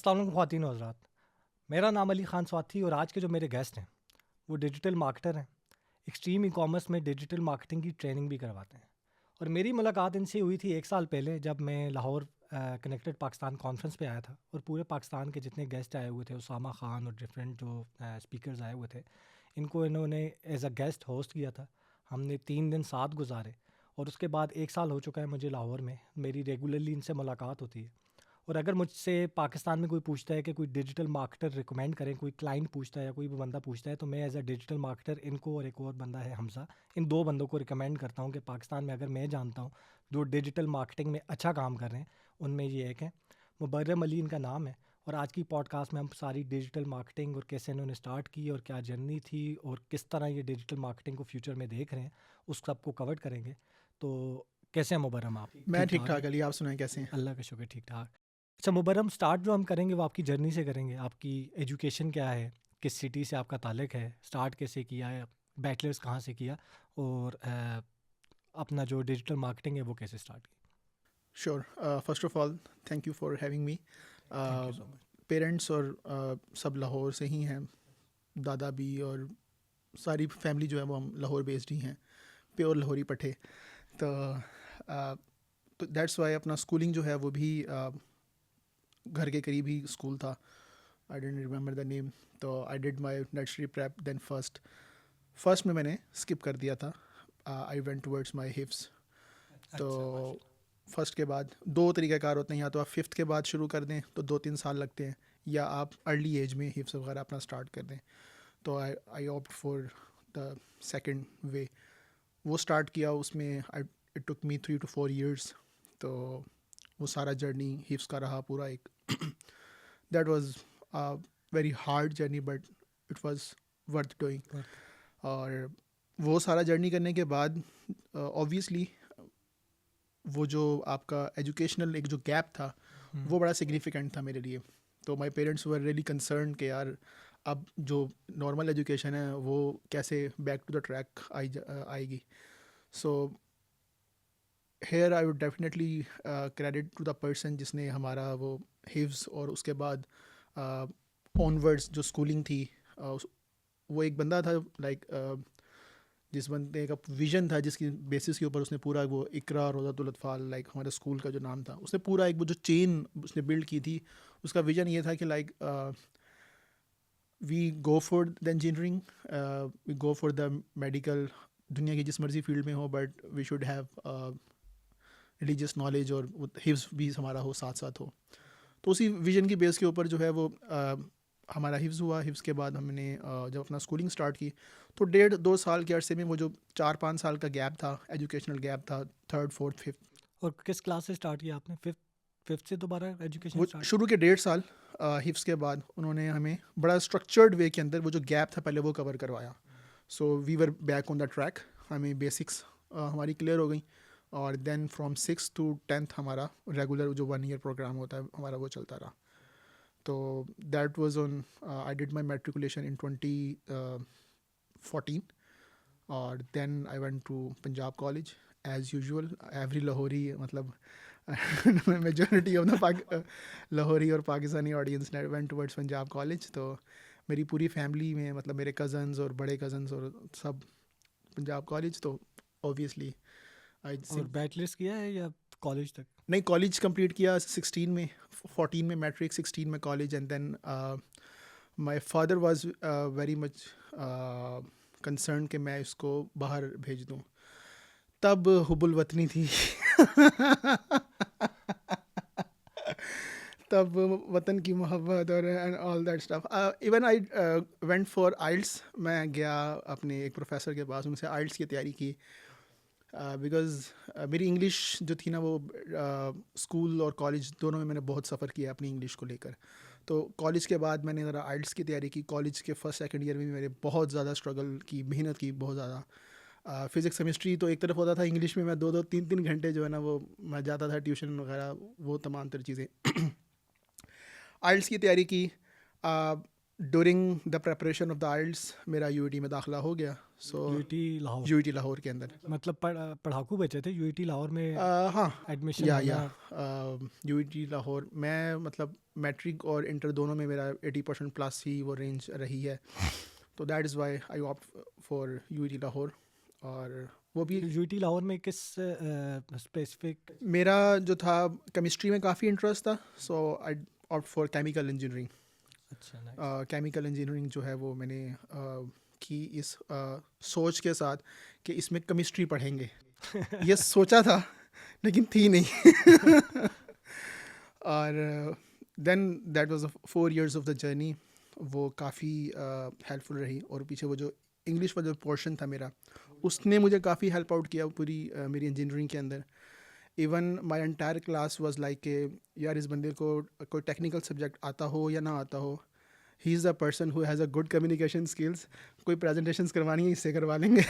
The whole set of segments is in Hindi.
अस्सलाम वालेकुम ख़वातीन व हज़रात, मेरा नाम अली ख़ान स्वाति और आज के जो मेरे गेस्ट हैं वो डिजिटल मार्केटर हैं। एक्सट्रीम ई कॉमर्स में डिजिटल मार्केटिंग की ट्रेनिंग भी करवाते हैं और मेरी मुलाकात इनसे हुई थी 1 साल पहले जब मैं लाहौर कनेक्टेड पाकिस्तान कॉन्फ्रेंस पे आया था और पूरे पाकिस्तान के जितने गेस्ट आए हुए थे, उसामा ख़ान और डिफरेंट जो स्पीकर्स आए हुए थे, इनको इन्होंने एज अ गेस्ट होस्ट किया था। हमने 3 दिन साथ गुजारे और उसके बाद 1 साल हो चुका है मुझे लाहौर में, मेरी रेगुलरली इनसे मुलाकात होती है। और अगर मुझसे पाकिस्तान में कोई पूछता है कि कोई डिजिटल मार्केटर रिकमेंड करें, कोई क्लाइंट पूछता है या कोई भी बंदा पूछता है, तो मैं एज अ डिजिटल मार्केटर इनको और एक और बंदा है हमजा, इन 2 बंदों को रिकमेंड करता हूँ कि पाकिस्तान में अगर मैं जानता हूँ जो डिजिटल मार्केटिंग में अच्छा काम कर रहे हैं, उनमें ये एक है। मुबर्रम अली इनका नाम है और आज की पॉडकास्ट में हम सारी डिजिटल मार्केटिंग और कैसे इन्होंने स्टार्ट की और क्या जर्नी थी और किस तरह ये डिजिटल मार्केटिंग को फ्यूचर में देख रहे हैं, उस सब को कवर करेंगे। तो कैसे हैं मुबर्रम आप? मैं ठीक ठीक ठाक ठाक हैं? अली, आप सुनाएं कैसे हैं? अल्लाह का शुक्र, ठीक ठाक। अच्छा मुबर्रम, स्टार्ट जो हम करेंगे वो आपकी जर्नी से करेंगे। आपकी एजुकेशन क्या है, किस सिटी से आपका ताल्लुक है, स्टार्ट कैसे किया है, बैचलर्स कहाँ से किया और अपना जो डिजिटल मार्केटिंग है वो कैसे स्टार्ट की? Sure. First of all thank you for having me. Thank you so much. Parents और सब लाहौर से ही हैं, दादा भी, और सारी फैमिली जो है वो हम लाहौर बेस्ड ही हैं, प्योर लाहौरी पठे। तो दैट्स वाई अपना स्कूलिंग जो है वो भी घर के करीब ही स्कूल था। I don't remember the name. तो I did my nursery prep, then first में मैंने स्किप कर दिया था। आई वेंट टुवर्ड्स माई हिफ्स। तो अच्छा माशाल्लाह। फर्स्ट के बाद दो तरीक़ाकार होते हैं, या तो आप फिफ्थ के बाद शुरू कर दें तो 2-3 साल लगते हैं, या आप अर्ली एज में हिफ्स वगैरह अपना स्टार्ट कर दें। तो आई ऑप्ट फॉर द सेकंड वे। वो स्टार्ट किया, उसमें it took me 3 to 4 years। तो वो सारा जर्नी हिफ्स का रहा पूरा एक। That was very hard journey, but it was worth doing. Worth. और वो सारा जर्नी करने के बाद ऑब्वियसली वो जो आपका एजुकेशनल एक जो गैप था वो बड़ा सिग्निफिकेंट था मेरे लिए। तो my parents were really concern कि यार अब जो नॉर्मल एजुकेशन है वो कैसे बैक टू द ट्रैक आएगी। So here I would definitely credit to the person जिसने हमारा वो हिव्स और उसके बाद ऑनवर्ड्स जो स्कूलिंग थी, वो एक बंदा था लाइक जिस बंदे का विजन था, जिसकी बेसिस के ऊपर उसने पूरा वो इकरा रोज़ातुल अतफ़ाल, लाइक हमारे स्कूल का जो नाम था, उसने पूरा एक वो जो चेन उसने बिल्ड की थी। उसका विजन ये था कि like we go for the engineering, we go for the medical, दुनिया की जिस मर्जी फील्ड में हो, but we should have religious knowledge, और हिफ्स भी हमारा हो, साथ साथ हो। तो उसी विजन की बेस के ऊपर जो है वो हमारा हिफ्स हुआ। हिफ्स के बाद हमने जब अपना स्कूलिंग स्टार्ट की तो 1.5-2 साल के अरसे में वो जो 4-5 साल का गैप था, एजुकेशनल गैप था, थर्ड फोर्थ फिफ्थ, और किस क्लास से स्टार्ट किया आपने? फिफ्थ? फिफ्थ से दोबारा एजुकेशन वो स्टार्ट? शुरू के 1.5 साल हिफ्स के बाद उन्होंने हमें बड़ा स्ट्रक्चर्ड वे के अंदर वो जो गैप था पहले वो कवर करवाया। So we were back on the track. हमें बेसिक्स हमारी क्लियर हो गई, और then from 6th to 10th हमारा रेगुलर जो 1 year प्रोग्राम होता है हमारा वो चलता रहा। तो that was on, I did my matriculation in 2014, और then I went to Punjab College as usual. Every Lahori, मतलब मेजॉरिटी ऑफ द लाहौरी और Pakistani audience went towards Punjab College. तो मेरी पूरी फैमिली में, मतलब मेरे कज़न्स और बड़े कज़न्स और सब पंजाब कॉलेज। तो ऑब्वियसली आई और बैचलर्स किया है या कॉलेज तक? नहीं, कॉलेज कंप्लीट किया 16 में, 14 में मैट्रिक, 16 में college, and then my father was very much concern कि मैं इसको बाहर भेज दूं। तब हुब्बुल वतनी थी। तब वतन की मोहब्बत और and all that stuff. Even I went for IELTS. मैं गया अपने एक प्रोफेसर के पास, उनसे आइल्स की तैयारी की, बिकॉज़ मेरी इंग्लिश जो थी ना वो स्कूल और कॉलेज दोनों में मैंने बहुत सफ़र किया अपनी इंग्लिश को लेकर। तो कॉलेज के बाद मैंने ज़रा आइल्स की तैयारी की। कॉलेज के फर्स्ट सेकंड ईयर में भी मैंने बहुत ज़्यादा स्ट्रगल की, मेहनत की बहुत ज़्यादा। फ़िज़िक्स केमिस्ट्री तो एक तरफ होता था, इंग्लिश में मैं 2-2 3-3 घंटे जो है ना वो मैं जाता था ट्यूशन वगैरह, वो तमाम तर चीज़ें। आइल्स की तैयारी की। During the preparation of the IELTS मेरा यूईटी में दाखिला हो गया. So UET Lahore UET Lahore के अंदर. मतलब पढ़ाकू बचे थे यूईटी लाहौर में हाँ, एडमिशन या होना. यूईटी लाहौर मैं मतलब मैट्रिक और इंटर दोनों में मेरा 80% प्लस ही वो रेंज रही है. तो that is why I opt for UET Lahore. और वो भी यूईटी लाहौर में किस स्पेसिफिक? मेरा जो था केमिस्ट्री में काफ़ी इंटरेस्ट था. So I opt for chemical engineering. अच्छा, nice. केमिकल इंजीनियरिंग जो है वो मैंने की इस सोच के साथ कि इसमें केमिस्ट्री पढ़ेंगे. ये सोचा था लेकिन थी नहीं. और then that was 4 years of the journey. वो काफ़ी हेल्पफुल रही. और पीछे वो जो इंग्लिश वाला जो पोर्शन था मेरा, उसने मुझे काफ़ी हेल्प आउट किया पूरी मेरी इंजीनियरिंग के अंदर. Even my entire class was like के यार इस बंदे को कोई टेक्निकल सब्जेक्ट आता हो या ना आता हो, he is a person who has a good communication skills. कोई प्रेजेंटेशंस करवानी है इससे करवा लेंगे.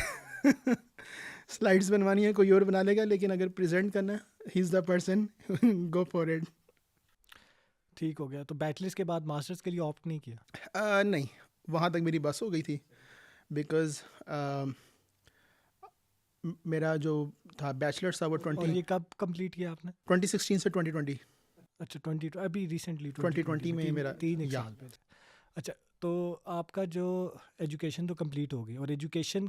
स्लाइड्स बनवानी है कोई और बना लेगा, लेकिन अगर प्रेजेंट करना है he is the person. Go for it. ठीक हो गया. तो बैचलर्स के बाद मास्टर्स के लिए ऑप्ट नहीं किया? नहीं, वहाँ तक मेरी बस हो गई थी. बिकॉज मेरा जो था बैचलर्स था वो और ये कब कंप्लीट किया आपने? 2016 से 2020. अच्छा, 20 अभी रिसेंटली 2020 में मेरा तीन एक या साल पहले. अच्छा, तो आपका जो एजुकेशन तो कंप्लीट हो गई, और एजुकेशन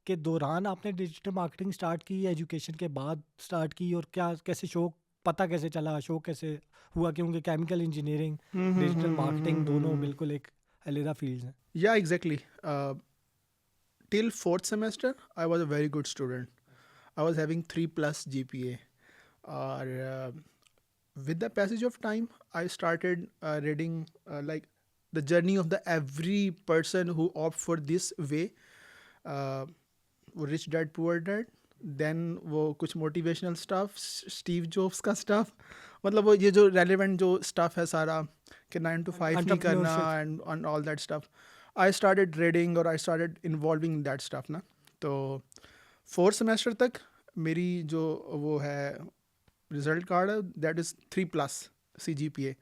के दौरान आपने डिजिटल मार्केटिंग स्टार्ट की या एजुकेशन के बाद स्टार्ट की? और क्या कैसे शौक पता कैसे चला, शौक कैसे हुआ? क्योंकि केमिकल इंजीनियरिंग डिजिटल मार्केटिंग दोनों बिल्कुल एक अलग फील्ड्स हैं. Yeah, exactly. Till fourth semester, I was a very good student. I was having 3+ GPA. Or with the passage of time, I started reading like the journey of the every person who opt for this way. वो Rich Dad Poor Dad. Then वो कुछ मोटिवेशनल स्टफ, स्टीव जॉब्स का स्टफ. मतलब वो ये जो रेलेवेंट जो स्टफ है सारा कि 9 to 5 नहीं करना and all that stuff. I started reading और I started involving in that stuff ना. तो 4th semester तक मेरी जो वो है रिजल्ट कार्ड है that is 3+ CGPA.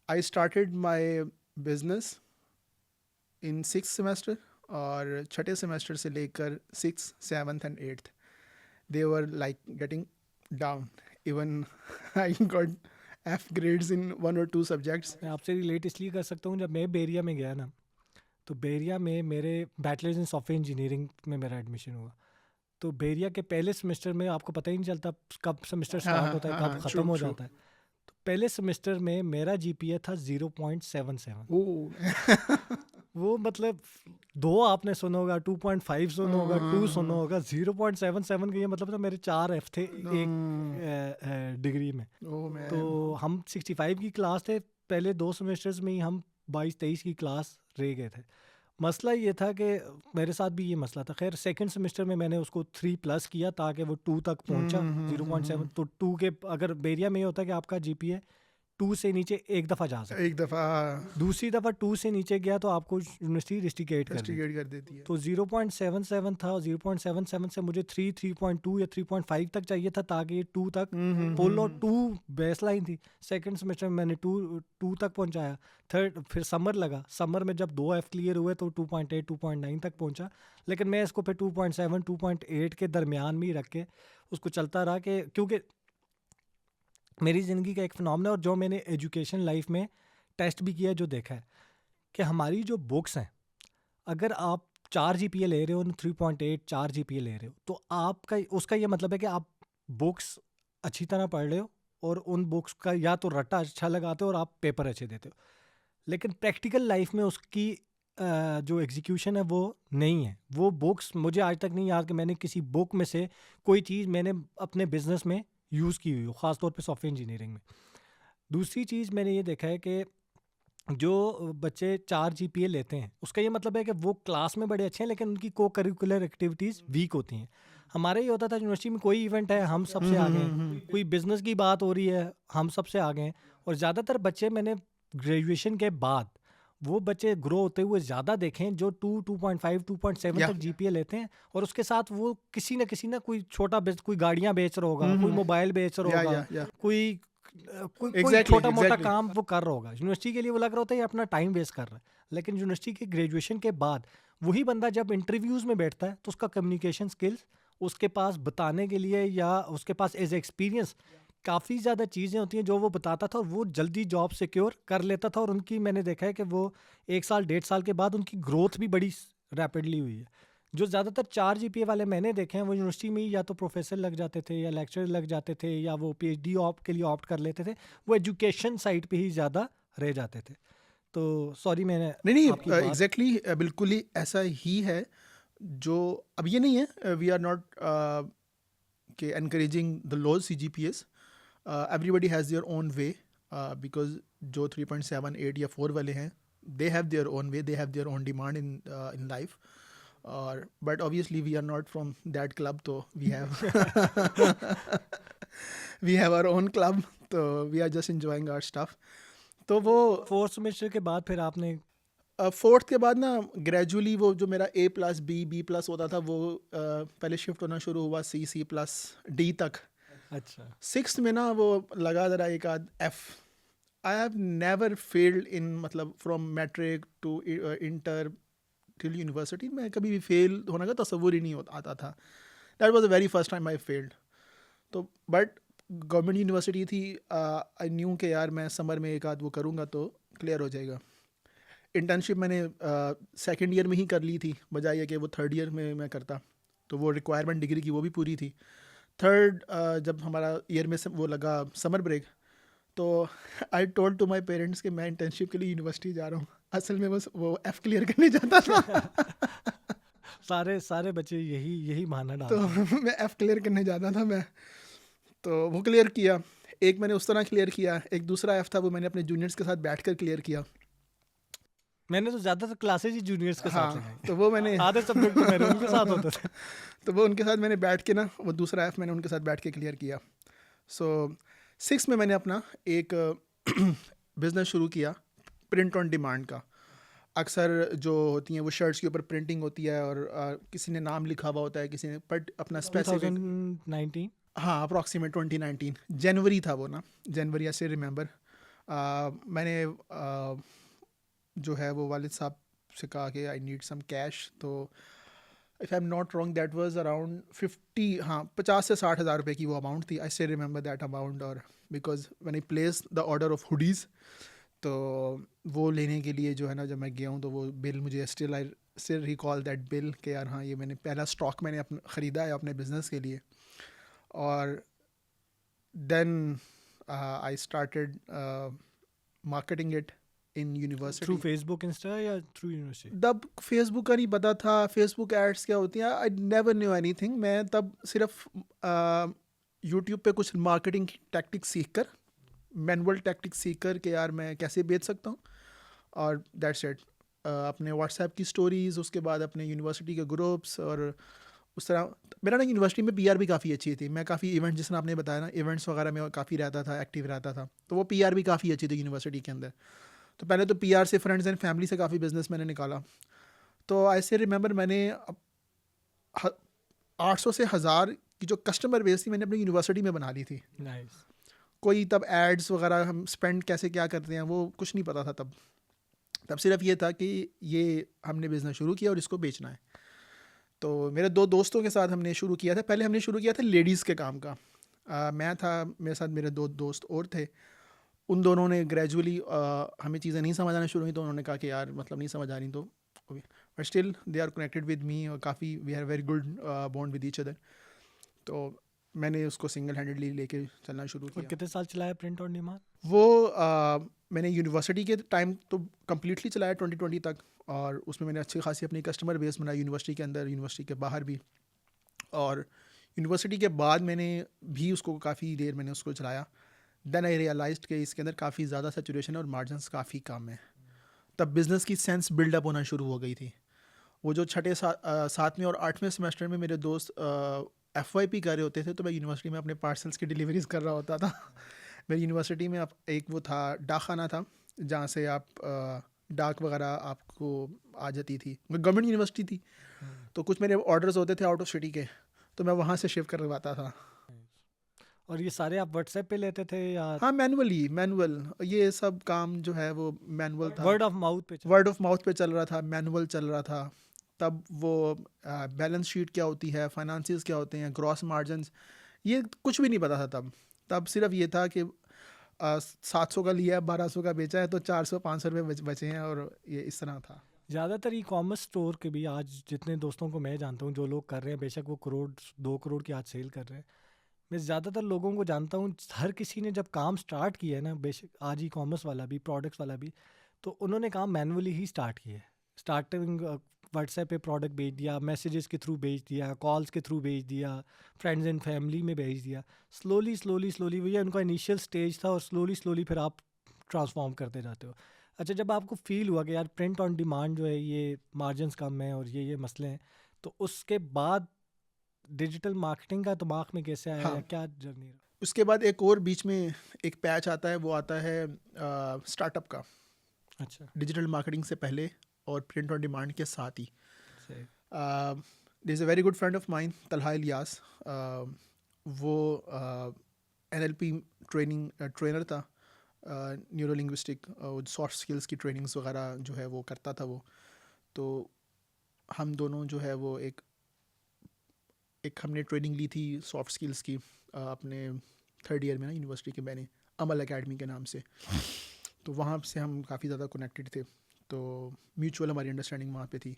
I started my business in 6th semester. और छठे सेमेस्टर से लेकर 6th, 7th and 8th they were like getting down. Even I got F grades in 1 or 2 subjects. मैं आपसे रिलेट इसलिए कर सकता हूँ, जब मैं बेरिया में गया ना, तो बेरिया में मेरे बैचलर्स इन सॉफ्टवेयर इंजीनियरिंग में मेरा एडमिशन हुआ. तो बेरिया के पहले सेमेस्टर में आपको पता ही नहीं चलता कब सेमेस्टर स्टार्ट होता है, कब ख़त्म हो जाता है. तो पहले सेमेस्टर में मेरा जीपीए था 0.77. वो मतलब 2 आपने सुना होगा, 2.5 सुना होगा, 2 सुना होगा. 0.77 का ये मतलब था मेरे 4 F थे एक डिग्री में. तो हम 65 की क्लास थे. पहले 2 सेमेस्टर्स में ही हम 22-23 की क्लास रह गए थे. मसला ये था कि मेरे साथ भी ये मसला था. खैर सेकंड सेमेस्टर में मैंने उसको 3+ किया ताकि वो 2 तक पहुंचा. 0.7 तो 2 के अगर बेरिया में ये होता है कि आपका जीपीए 2 से नीचे एक दफ़ा जा सकता है. एक दफ़ा दूसरी दफ़ा 2 से नीचे गया तो आपको यूनिवर्सिटी रिस्ट्रिकेट कर देती है. तो 0.77 था. 0.77 से मुझे 3.2 या 3.5 तक चाहिए था ताकि ये 2 तक पुल. और 2 बेस लाइन थी. सेकंड सेमेस्टर में मैंने 2 तक पहुंचाया. थर्ड फिर समर लगा. समर में जब 2 F क्लियर हुए तो 2.8 2.9 तक पहुंचा. लेकिन मैं इसको फिर 2.7 2.8 के दरमियान में ही रख के उसको चलता रहा कि क्योंकि मेरी ज़िंदगी का एक फिनोमेना, और जो मैंने एजुकेशन लाइफ में टेस्ट भी किया, जो देखा है कि हमारी जो बुक्स हैं, अगर आप 4 GPA ले रहे हो, 3.8 4 GPA ले रहे हो, तो आपका उसका ये मतलब है कि आप बुक्स अच्छी तरह पढ़ रहे हो और उन बुक्स का या तो रट्टा अच्छा लगाते हो और आप पेपर अच्छे देते हो. लेकिन प्रैक्टिकल लाइफ में उसकी जो एग्जीक्यूशन है वो नहीं है. वो बुक्स मुझे आज तक नहीं याद कि मैंने किसी बुक में से कोई चीज़ मैंने अपने बिजनेस में यूज़ की हुई हो, ख़ासतौर पे सॉफ्टवेयर इंजीनियरिंग में. दूसरी चीज़ मैंने ये देखा है कि जो बच्चे 4 GPA लेते हैं, उसका ये मतलब है कि वो क्लास में बड़े अच्छे हैं लेकिन उनकी को करिकुलर एक्टिविटीज़ वीक होती हैं. हमारे ये होता था यूनिवर्सिटी में कोई इवेंट है हम सबसे आगे हैं, कोई बिज़नेस की बात हो रही है हम सबसे आगे हैं. और ज़्यादातर बच्चे मैंने ग्रेजुएशन के बाद वो बच्चे ग्रो होते हुए ज़्यादा देखें जो 2.5 2.7 तक GPA लेते हैं, और उसके साथ वो किसी ना कोई छोटा कोई गाड़ियाँ बेच रहा होगा, कोई मोबाइल बेच रहा होगा, कोई कोई Exactly, छोटा मोटा exactly. काम वो कर रहा होगा, यूनिवर्सिटी के लिए वो लग रहा होता है ये अपना टाइम वेस्ट कर रहा है, लेकिन यूनिवर्सिटी के ग्रेजुएशन के बाद वही बंदा जब इंटरव्यूज में बैठता है तो उसका कम्युनिकेशन स्किल्स उसके पास बताने के लिए या उसके पास एज एक्सपीरियंस काफ़ी ज़्यादा चीज़ें होती हैं जो वो बताता था और वो जल्दी जॉब सिक्योर कर लेता था। और उनकी मैंने देखा है कि वो 1 साल 1.5 साल के बाद उनकी ग्रोथ भी बड़ी रैपिडली हुई है। जो ज़्यादातर 4 GPA वाले मैंने देखे हैं वो यूनिवर्सिटी में ही या तो प्रोफेसर लग जाते थे या लेक्चरर लग जाते थे या वो PhD ऑप के लिए ऑप्ट कर लेते थे, वो एजुकेशन साइड पे ही ज़्यादा रह जाते थे। तो सॉरी मैंने नहीं नहीं, आपकी बात एग्जैक्टली बिल्कुल ही ऐसा ही है। जो अब ये नहीं है, वी आर नॉट के encouraging the lows CGPAs. Everybody has their own way, because जो 3.78 या 4 वाले हैं, they have their own way, they have their own demand in life. और but obviously we are not from that club, तो we have we have our own club, तो we are just enjoying our stuff. तो वो 4th सेमेस्टर के बाद फिर आपने फोर्थ के बाद ना ग्रेजुअली वो जो मेरा A+B+B+ होता था वो पहले शिफ्ट होना शुरू हुआ C+D तक। अच्छा सिक्स्थ में ना वो लगा ज़रा एक आध F. I have never failed in, मतलब from matric to inter till university मैं कभी भी फेल होने का तस्वुर ही नहीं आता था. That was the very first time I failed. तो बट गवर्नमेंट यूनिवर्सिटी थी, आई न्यू कि यार मैं समर में एक आध वो करूँगा तो क्लियर हो जाएगा. इंटर्नशिप मैंने सेकेंड ईयर में ही कर ली थी, बजाय ये कि वो थर्ड ईयर में मैं करता. तो वो रिक्वायरमेंट डिग्री की वो भी पूरी थी. थर्ड जब हमारा ईयर में वो लगा समर ब्रेक, तो I told to my parents कि मैं इंटर्नशिप के लिए यूनिवर्सिटी जा रहा हूँ. असल में बस वो F क्लियर करने जाता था. सारे बच्चे यही बहाना तो डालते हैं। मैं F क्लियर करने जाता था मैं. तो वो क्लियर किया. एक मैंने उस तरह क्लियर किया, एक दूसरा F था वो मैंने अपने जूनियर्स के साथ बैठ कर क्लियर किया. मैंने तो ज़्यादातर क्लासेज ही जूनियर्स के साथ हाँ, लगाई, तो वो मैंने आधे सब्जेक्ट तो मेरे उनके साथ होते थे। तो वो उनके साथ मैंने बैठ के ना वो दूसरा F मैंने उनके साथ बैठ के क्लियर किया. सो सिक्स में मैंने अपना एक बिज़नेस शुरू किया प्रिंट ऑन डिमांड का. अक्सर जो होती हैं वो शर्ट्स के ऊपर प्रिंटिंग होती है और किसी ने नाम लिखा हुआ होता है, किसी ने बट अपना स्पेसिफिक. 2019 हाँ, अप्रॉक्सीमेट 2019 जनवरी था वो ना, जनवरी. आई स्टिल रिमेंबर. मैंने जो है वो वालिद साहब से कहा कि आई नीड सम कैश. तो if I am not wrong that was around 50 से 60 हज़ार रुपये की वो अमाउंट थी. I still remember that amount. और because when I place the order of hoodies, तो वो लेने के लिए जो है ना जब मैं गया हूँ तो वो बिल मुझे I still recall that bill कि यार हाँ ये मैंने पहला स्टॉक मैंने अपना ख़रीदा है अपने बिज़नेस के लिए. और then I started marketing it in through university. Facebook insta या थ्रू यूनिवर्सिटी? तब फेसबुक का नहीं पता था फेसबुक एड्स क्या होती हैं. I never knew anything. मैं तब सिर्फ यूट्यूब पे कुछ मार्केटिंग टैक्टिक्स सीख कर, मैनुअल टैक्टिक्स सीख कर कि यार मैं कैसे बेच सकता हूँ. और दैट्स इट. अपने व्हाट्सएप की स्टोरीज़, उसके बाद अपने यूनिवर्सिटी के ग्रुप्स, और उस तरह मेरा ना यूनिवर्सिटी में PR भी काफ़ी अच्छी थी. मैं काफ़ी इवेंट, जिस तरह आपने बताया ना, इवेंट्स वगैरह में काफ़ी रहता था, एक्टिव रहता था. तो वो PR भी काफ़ी अच्छी थी यूनिवर्सिटी के अंदर. तो पहले तो PR से, फ्रेंड्स एंड फैमिली से काफ़ी बिजनेस मैंने निकाला. तो आई से रिमेंबर मैंने 800 से 1000 की जो कस्टमर बेस थी मैंने अपनी यूनिवर्सिटी में बना ली थी. नाइस। कोई तब एड्स वगैरह हम स्पेंड कैसे क्या करते हैं वो कुछ नहीं पता था तब. तब सिर्फ ये था कि ये हमने बिज़नेस शुरू किया और इसको बेचना है. तो मेरे 2 दोस्तों के साथ हमने शुरू किया था. पहले हमने शुरू किया था लेडीज़ के काम का. मैं था, मेरे साथ मेरे 2 दोस्त और थे. उन दोनों ने ग्रेजुअली हमें चीज़ें नहीं समझ आना शुरू हुई, तो उन्होंने कहा कि यार मतलब नहीं समझ आ रही, तो but still they are connected with me और काफ़ी we have very good bond with each other. तो मैंने उसको सिंगल हैंडेडली लेके चलना शुरू और किया. कितने साल चलाया प्रिंट ऑन डिमांड? वो मैंने यूनिवर्सिटी के टाइम तो कम्प्लीटली चलाया 2020 तक. और उसमें मैंने अच्छी खासी अपनी कस्टमर बेस बनाई, यूनिवर्सिटी के अंदर, यूनिवर्सिटी के बाहर भी. और यूनिवर्सिटी के बाद मैंने भी उसको काफ़ी देर मैंने उसको चलाया. देन आई रियलाइज्ड कि इसके अंदर काफ़ी ज़्यादा सैचुरेशन है और मार्जिनस काफ़ी कम है. तब बिज़नेस की सेंस बिल्डअप होना शुरू हो गई थी. वो जो छठे 7वें और 8वें सेमेस्टर में मेरे दोस्त FYP कर रहे होते थे, तो मैं यूनिवर्सिटी में अपने पार्सल्स की डिलीवरीज कर रहा होता था. मेरी यूनिवर्सिटी में एक वो था, डाकखाना था, जहाँ से आप डाक वगैरह आपको आ जाती थी. गवर्नमेंट यूनिवर्सिटी थी, तो कुछ मेरे ऑर्डर्स होते थे आउट ऑफ सिटी के, तो मैं वहाँ से शिफ्ट करवाता था. और ये सारे आप व्हाट्सएप पे लेते थे या हाँ, मैनुअल ये सब काम जो है वो मैनुअल था। वर्ड ऑफ माउथ पे वर्ड ऑफ माउथ पे चल रहा था, मैनुअल चल रहा था। तब वो बैलेंस शीट क्या होती है, फाइनेंसिस क्या होते हैं, ग्रॉस मार्जिन्स, ये कुछ भी नहीं पता था तब। तब सिर्फ ये था कि 700 का लिया है, 1200 का बेचा है, तो 400-500 रुपये बचे हैं, और ये इस तरह था। ज़्यादातर ई कॉमर्स स्टोर के भी आज जितने दोस्तों को मैं जानता हूँ जो लोग कर रहे हैं, बेशक वो करोड़ 2 करोड़ की आज सेल कर रहे हैं, मैं ज़्यादातर लोगों को जानता हूँ, हर किसी ने जब काम स्टार्ट किया है ना, बेशक आज ई कॉमर्स वाला भी, प्रोडक्ट्स वाला भी, तो उन्होंने काम मैनुअली ही स्टार्ट किया है। स्टार्टिंग व्हाट्सएप पे प्रोडक्ट भेज दिया, मैसेजेस के थ्रू भेज दिया, कॉल्स के थ्रू भेज दिया, फ्रेंड्स एंड फैमिली में भेज दिया। स्लोली स्लोली स्लोली वही उनका इनिशियल स्टेज था, और स्लोली स्लोली फिर आप ट्रांसफॉर्म करते जाते हो। अच्छा, जब आपको फील हुआ कि यार प्रिंट ऑन डिमांड जो है ये मार्जिन्स कम है और ये मसले हैं, तो उसके बाद डिजिटल मार्केटिंग का दिमाग में कैसे आया, हाँ, या क्या जर्नी रहा? उसके बाद एक और बीच में एक पैच आता है, वो आता है स्टार्टअप का, अच्छा, डिजिटल मार्केटिंग से पहले और प्रिंट ऑन डिमांड के साथ ही। सही। There is a very good friend of mine, Talha Ilyas. वो NLP ट्रेनर था, न्यूरो लिंग्विस्टिक सॉफ्ट स्किल्स की ट्रेनिंग्स वगैरह जो है वो करता था वो। तो हम दोनों जो है वो एक हमने ट्रेनिंग ली थी सॉफ्ट स्किल्स की, अपने 3rd ईयर में ना, यूनिवर्सिटी के, मैंने अमल एकेडमी के नाम से। तो वहाँ से हम काफ़ी ज़्यादा कनेक्टेड थे, तो म्यूचुअल हमारी अंडरस्टैंडिंग वहाँ पे थी।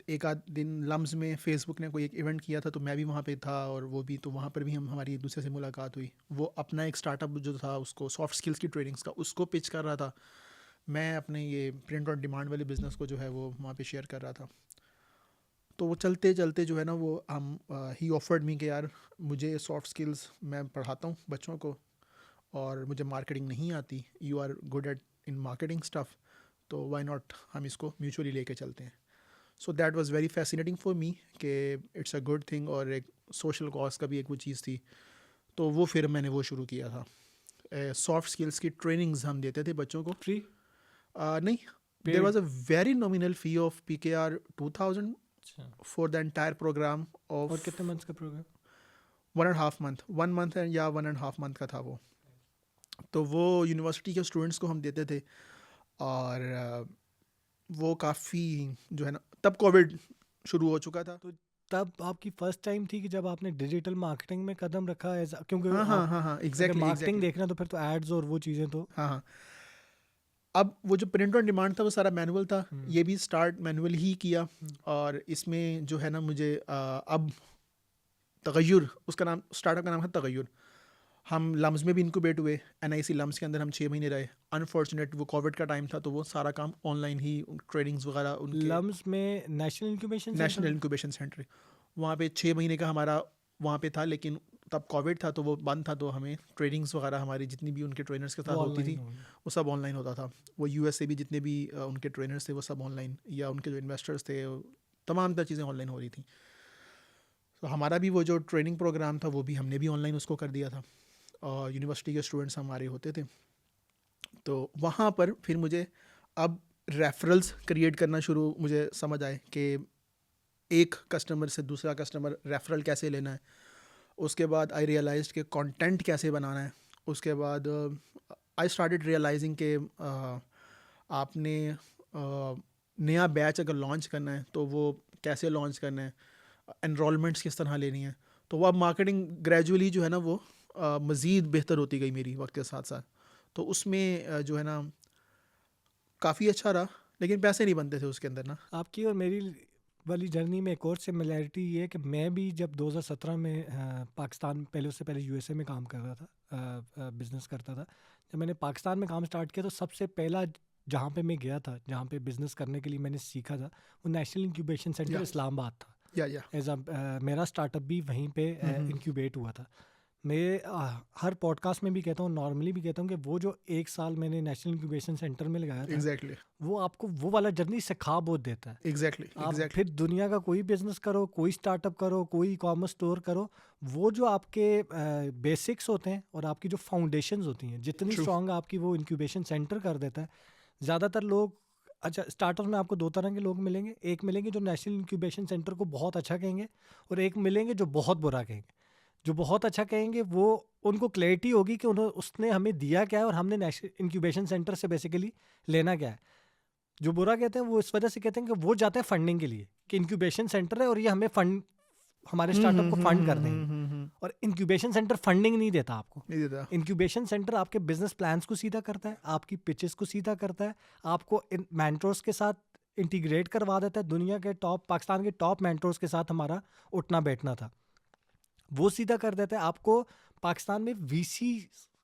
एक आध दिन लम्स में फेसबुक ने कोई एक इवेंट किया था, तो मैं भी वहाँ पे था, और वो भी, तो वहाँ पर भी हमारी एक दूसरे से मुलाकात हुई। वो अपना एक स्टार्टअप जो था उसको, सॉफ्ट स्किल्स की ट्रेनिंग्स का, उसको पिच कर रहा था। मैं अपने ये प्रिंट ऑन डिमांड वाले बिज़नेस को जो है वो वहाँ पे शेयर कर रहा था। तो वो चलते चलते जो है ना, वो हम ही ऑफर्ड मी कि यार मुझे सॉफ्ट स्किल्स मैं पढ़ाता हूँ बच्चों को, और मुझे मार्केटिंग नहीं आती, you are good at in marketing stuff, तो व्हाई नॉट हम इसको म्यूचुअली लेके चलते हैं। So that was very fascinating for me कि इट्स अ गुड थिंग, और एक सोशल कॉज का भी एक वो चीज़ थी। तो वो फिर मैंने वो शुरू किया था। सॉफ्ट स्किल्स की ट्रेनिंग्स हम देते थे बच्चों को। फ्री नहीं, there was a very nominal fee of PKR 2000 अच्छा, फॉर द एंटायर प्रोग्राम और ऑफ कितने मंथ्स का प्रोग्राम? 1.5 मंथ, 1 मंथ या 1.5 मंथ का था वो। तो वो यूनिवर्सिटी के स्टूडेंट्स को हम देते थे, और वो काफ़ी जो है ना, तब कोविड शुरू हो चुका था। तो तब आपकी फर्स्ट टाइम थी कि जब आपने डिजिटल मार्केटिंग में कदम रखा है, क्योंकि हाँ, हाँ, आप हाँ, हाँ, अगर एग्जैक्टली, मार्केटिंग एग्जैक्टली। देखना तो फिर तो एड्स और वो चीज़ें तो। हाँ, हाँ। अब वो जो प्रिंट ऑन डिमांड था वो सारा मैनुअल था, हम्म, ये भी स्टार्ट मैनुअल ही किया। हम्म, और इसमें जो है ना, मुझे अब तगय्युर, उसका नाम, स्टार्टअप का नाम है तगय्युर। हम लम्स में भी इनक्यूबेट हुए, NIC लम्स के अंदर हम 6 महीने रहे। अनफॉर्चुनेट वो कोविड का टाइम था, तो वो सारा काम ऑनलाइन ही, ट्रेनिंग्स वगैरह उनके, लम्स में national incubation national centre. Incubation centre, वहाँ पे 6 महीने का हमारा वहाँ पे था। लेकिन तब कोविड था, तो वो बंद था, तो हमें ट्रेनिंग्स वगैरह हमारी जितनी भी उनके ट्रेनर्स के वो साथ होती थी, ऑनलाइन होंगे। वो सब ऑनलाइन होता था। वो US से भी जितने भी उनके ट्रेनर्स थे वो सब ऑनलाइन, या उनके जो इन्वेस्टर्स थे, तमाम तरह चीज़ें ऑनलाइन हो रही थी। तो हमारा भी वो जो ट्रेनिंग प्रोग्राम था वो भी हमने भी ऑनलाइन उसको कर दिया था, और यूनिवर्सिटी के स्टूडेंट्स हमारे होते थे। तो वहाँ पर फिर मुझे अब रेफरल्स क्रिएट करना शुरू, मुझे समझ आए कि एक कस्टमर से दूसरा कस्टमर रेफरल कैसे लेना है। उसके बाद आई रियलाइज्ड कि कंटेंट कैसे बनाना है। उसके बाद आई स्टार्टेड रियलाइजिंग कि आपने नया बैच अगर लॉन्च करना है तो वो कैसे लॉन्च करना है, एनरोलमेंट्स किस तरह लेनी है। तो वो अब मार्केटिंग ग्रेजुअली जो है ना वो मज़ीद बेहतर होती गई मेरी वक्त के साथ साथ। तो उसमें जो है ना काफ़ी अच्छा रहा, लेकिन पैसे नहीं बनते थे उसके अंदर ना। आपकी और मेरी वाली जर्नी में एक और सिमिलैरिटी ये है कि मैं भी जब 2017 में पाकिस्तान, पहले उससे पहले USA में काम कर रहा था, बिज़नेस करता था। जब मैंने पाकिस्तान में काम स्टार्ट किया तो सबसे पहला जहाँ पे मैं गया था, जहाँ पे बिज़नेस करने के लिए मैंने सीखा था, वो नेशनल इंक्यूबेशन सेंटर या इस्लामाबाद था। या एज मेरा स्टार्टअप भी वहीं पे इंक्यूबेट हुआ था। मैं हर पॉडकास्ट में भी कहता हूँ, नॉर्मली भी कहता हूँ कि वो जो 1 साल मैंने नेशनल इंक्यूबेशन सेंटर में लगाया था, एग्जैक्टली, वो आपको वो वाला जर्नी सिखा बहुत देता है। एग्जैक्टली, आप एग्जैक्टली। फिर दुनिया का कोई बिजनेस करो, कोई स्टार्टअप करो, कोई ई कॉमर्स स्टोर करो, वो जो आपके बेसिक्स होते हैं और आपकी जो फाउंडेशंस होती हैं, जितनी ट्रू। स्ट्रांग आपकी वो इंक्यूबेशन सेंटर कर देता है। ज़्यादातर लोग, अच्छा स्टार्टअप में आपको 2 तरह के लोग मिलेंगे। एक मिलेंगे जो नेशनल इंक्यूबेशन सेंटर को बहुत अच्छा कहेंगे, और एक मिलेंगे जो बहुत बुरा कहेंगे। जो बहुत अच्छा कहेंगे वो उनको क्लैरिटी होगी कि उसने हमें दिया क्या है और हमने नेशनल इंक्यूबेशन सेंटर से बेसिकली लेना क्या है। जो बुरा कहते हैं वो इस वजह से कहते हैं कि वो जाते हैं फंडिंग के लिए कि इंक्यूबेशन सेंटर है और ये हमें फंड हमारे स्टार्टअप को फंड कर देंगे, और इंक्यूबेशन सेंटर फंडिंग नहीं देता आपको। नहीं देता। इंक्यूबेशन सेंटर आपके बिजनेस प्लान्स को सीधा करता है, आपकी पिचेस को सीधा करता है, आपको मेंटर्स के साथ इंटीग्रेट करवा देता है। दुनिया के टॉप, पाकिस्तान के टॉप मेंटर्स के साथ हमारा उठना बैठना था, वो सीधा कर देता है आपको। पाकिस्तान में वीसी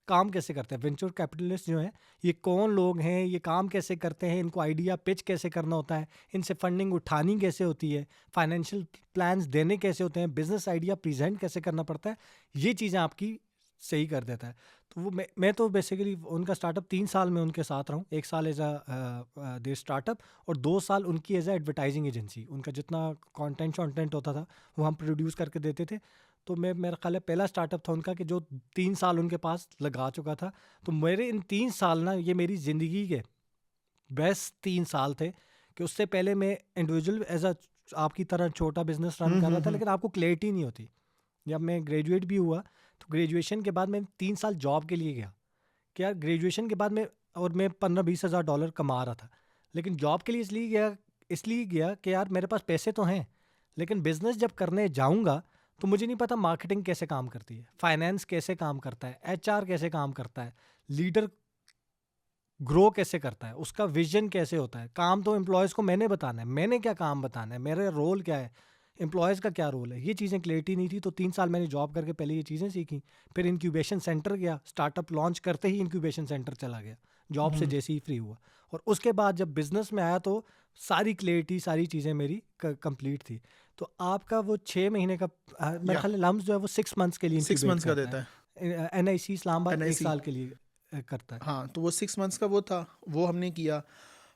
काम कैसे करते हैं, वेंचर कैपिटलिस्ट जो हैं, ये कौन लोग हैं, ये काम कैसे करते हैं, इनको आइडिया पिच कैसे करना होता है, इनसे फंडिंग उठानी कैसे होती है, फाइनेंशियल प्लान्स देने कैसे होते हैं, बिजनेस आइडिया प्रेजेंट कैसे करना पड़ता है, ये चीज़ें आपकी सही कर देता है। तो वो मैं तो बेसिकली उनका स्टार्टअप 3 साल में उनके साथ रहा हूँ। 1 साल एज अ देयर स्टार्टअप और 2 साल उनकी एज अ एडवर्टाइजिंग एजेंसी। उनका जितना कंटेंट होता था वो हम प्रोड्यूस करके देते थे। तो मेरा ख्याल है पहला स्टार्टअप था उनका कि जो 3 साल उनके पास लगा चुका था। तो मेरे इन 3 साल ना, ये मेरी ज़िंदगी के बेस्ट 3 साल थे कि उससे पहले मैं इंडिविजुअल एज अ आपकी तरह छोटा बिजनेस रन कर रहा था, लेकिन आपको क्लैरिटी नहीं होती। जब मैं ग्रेजुएट भी हुआ तो ग्रेजुएशन के बाद मैं 3 साल जॉब के लिए गया कि यार ग्रेजुएशन के बाद मैं 15-20 हज़ार डॉलर कमा रहा था, लेकिन जॉब के लिए इसलिए गया कि यार मेरे पास पैसे तो हैं, लेकिन बिजनेस जब करने जाऊंगा तो मुझे नहीं पता मार्केटिंग कैसे काम करती है, फाइनेंस कैसे काम करता है, एचआर कैसे काम करता है, लीडर ग्रो कैसे करता है, उसका विजन कैसे होता है। काम तो एम्प्लॉयज़ को मैंने बताना है, मैंने क्या काम बताना है, मेरा रोल क्या है, एम्प्लॉयज़ का क्या रोल है, ये चीज़ें क्लियरिटी नहीं थी। तो 3 साल मैंने जॉब करके पहले ये चीज़ें सीखी। फिर इंक्यूबेशन सेंटर गया, स्टार्टअप लॉन्च करते ही इंक्यूबेशन सेंटर चला गया, जॉब से जैसे ही फ्री हुआ। और उसके बाद जब बिजनेस में आया तो सारी क्लियरिटी, सारी चीज़ें मेरी कंप्लीट थी। तो आपका वो 6 महीने का मेरा ख्याल लम्स जो है वो 6 मंथ्स के लिए 6 मंथ्स का देता है। NIC Islamabad 1 NIC। साल के लिए करता है। हाँ, तो वो 6 मंथ्स का वो था, वो हमने किया।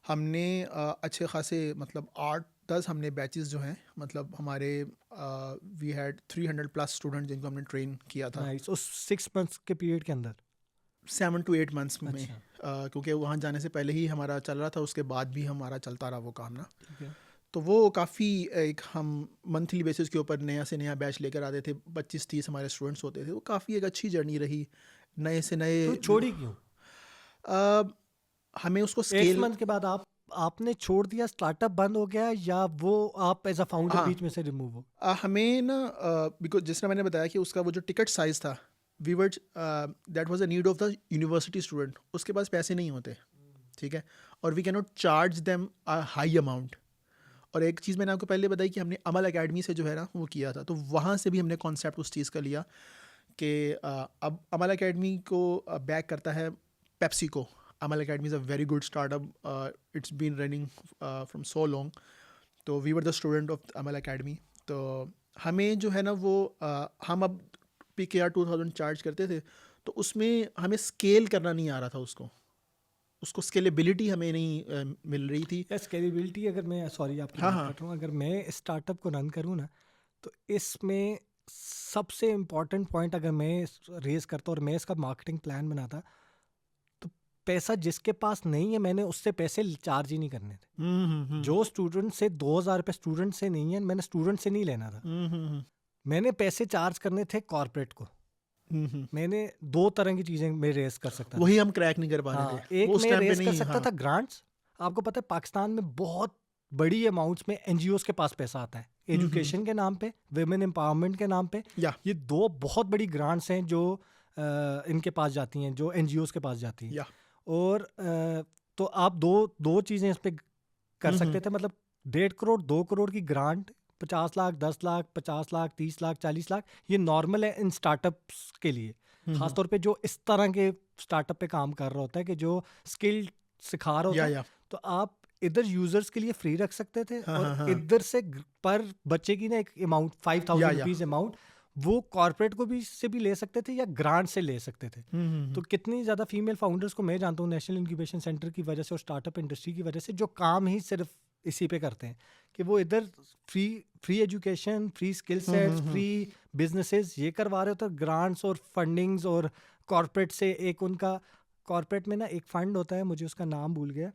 हमने अच्छे खासे मतलब 8-10 हमने बैचेस जो हैं, मतलब हमारे वी हैड 300 प्लस स्टूडेंट जिनको हमने ट्रेन किया था नाइस। उस 6 मंथ्स के पीरियड के अंदर 7 to 8 मंथ्स में। अच्छा, क्योंकि वहाँ जाने से पहले ही हमारा चल रहा था, उसके बाद भी हमारा चलता रहा वो काम ना। ठीक है। तो वो काफ़ी एक हम मंथली बेसिस के ऊपर नया से नया बैच लेकर आते थे, 25-30 हमारे स्टूडेंट्स होते थे। वो काफ़ी एक अच्छी जर्नी रही, नए से नए। तो छोड़ी क्यों? हमें उसको 8 स्केल। मंथ के बाद आपने छोड़ दिया, स्टार्टअप बंद हो गया, या वो आप एज अ फाउंडर हाँ, बीच में से रिमूव हो? हमें ना बिकॉज जिस तरह मैंने बताया कि उसका वो जो टिकट साइज़ था, we were that was a need of the university student. उसके पास पैसे नहीं होते, ठीक है, और we can not charge them a high amount. और एक चीज़ मैंने आपको पहले बताई कि हमने अमल अकेडमी से जो है ना वो किया था, तो वहाँ से भी हमने कॉन्सेप्ट उस चीज़ का लिया कि अब अमल अकेडमी को बैक करता है पेप्सी को। Amal Academy is a very good startup, it's been running from so long. तो we were the student of Amal Academy. तो हमें जो है ना वो हम अब PKR 2000 चार्ज करते थे, तो उसमें हमें स्केल करना नहीं आ रहा था, उसको स्केलेबिलिटी हमें नहीं मिल रही थी। या स्केलेबिलिटी, अगर मैं सॉरी आपकी हाँ, बात हाँ। कर रहा हूँ, अगर मैं स्टार्टअप को रन करूँ ना, तो इसमें सबसे इम्पॉर्टेंट पॉइंट अगर मैं रेज करता और मैं इसका मार्केटिंग प्लान बनाता, तो पैसा जिसके पास नहीं है मैंने उससे पैसे चार्ज ही नहीं करने थे। जो स्टूडेंट से 2000 रुपये स्टूडेंट से नहीं है, मैंने स्टूडेंट से नहीं लेना था। मैंने पैसे चार्ज करने थे कॉर्पोरेट को। मैंने 2 तरह की चीज़ें मैं रेस कर सकता था। वही हम क्रैक नहीं कर पा रहे हाँ, थे एक वो उस मैं टाइम पे रेस कर नहीं। सकता हाँ, था ग्रांट्स। आपको पता है पाकिस्तान में बहुत बड़ी अमाउंट्स में एनजीओज के पास पैसा आता है, एजुकेशन के नाम पे, वुमेन एम्पावरमेंट के नाम पे। या ये 2 बहुत बड़ी ग्रांट्स हैं जो इनके पास जाती हैं, जो एनजीओज के पास जाती हैं। या और तो आप दो चीज़ें इस पे कर सकते थे, मतलब 1.5 करोड़ 2 करोड़ की ग्रांट, 50 लाख 10 लाख 50 लाख 30 लाख 40 लाख, ये नॉर्मल है इन स्टार्टअप्स के लिए। खासतौर पे जो इस तरह के स्टार्टअप पे काम कर रहा होता है कि जो स्किल सिखा रहा होता है, या तो आप इधर यूजर्स के लिए फ्री रख सकते थे, हाँ, और हाँ, हाँ। इधर से पर बच्चे की ना एक अमाउंट 5000 या रुपीज अमाउंट वो कॉर्पोरेट को भी से भी ले सकते थे या ग्रांट से ले सकते थे। तो कितनी ज़्यादा फीमेल फाउंडर्स को मैं जानता हूँ नेशनल इंक्यूबेशन सेंटर की वजह से और स्टार्टअप इंडस्ट्री की वजह से, जो काम ही सिर्फ इसी पे करते हैं कि वो इधर free education, free skill sets, free businesses ये करवा रहे होते हैं, ग्रांट्स और फंडिंग्स और कॉर्पोरेट से। एक उनका कॉर्पोरेट में ना एक फंड होता है, मुझे उसका नाम भूल गया,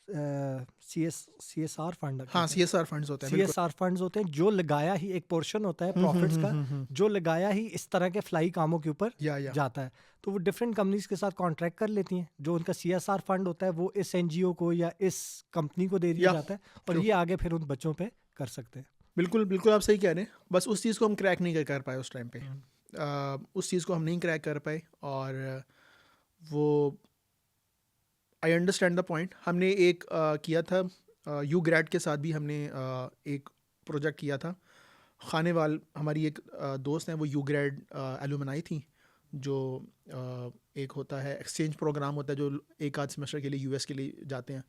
CSR फंड हाँ, CSR फंड्स होते हैं, बिल्कुल। CSR फंड्स होते हैं, जो लगाया ही एक पोर्शन होता है प्रॉफिट्स का, जो लगाया ही इस तरह के फ्लाई कामों के ऊपर या जाता है। तो वो डिफरेंट कंपनीज के साथ कॉन्ट्रैक्ट कर लेती हैं, जो उनका CSR फंड होता है वो इस NGO को या इस कंपनी को दे दिया या जाता है, और true. ये आगे फिर उन बच्चों पे कर सकते हैं। बिल्कुल बिल्कुल आप सही कह रहे हैं, बस उस चीज़ को हम क्रैक नहीं कर पाए उस टाइम पे। उस चीज़ को हम नहीं क्रैक कर पाए, और वो आई अंडरस्टैंड द पॉइंट। हमने एक किया था यू ग्रेड के साथ भी, हमने एक प्रोजेक्ट किया था। खानेवाल हमारी एक दोस्त हैं, वो यू ग्रेड एलुमनाई थी, जो एक होता है एक्सचेंज प्रोग्राम होता है, जो एक आध सेमेस्टर के लिए US के लिए जाते हैं।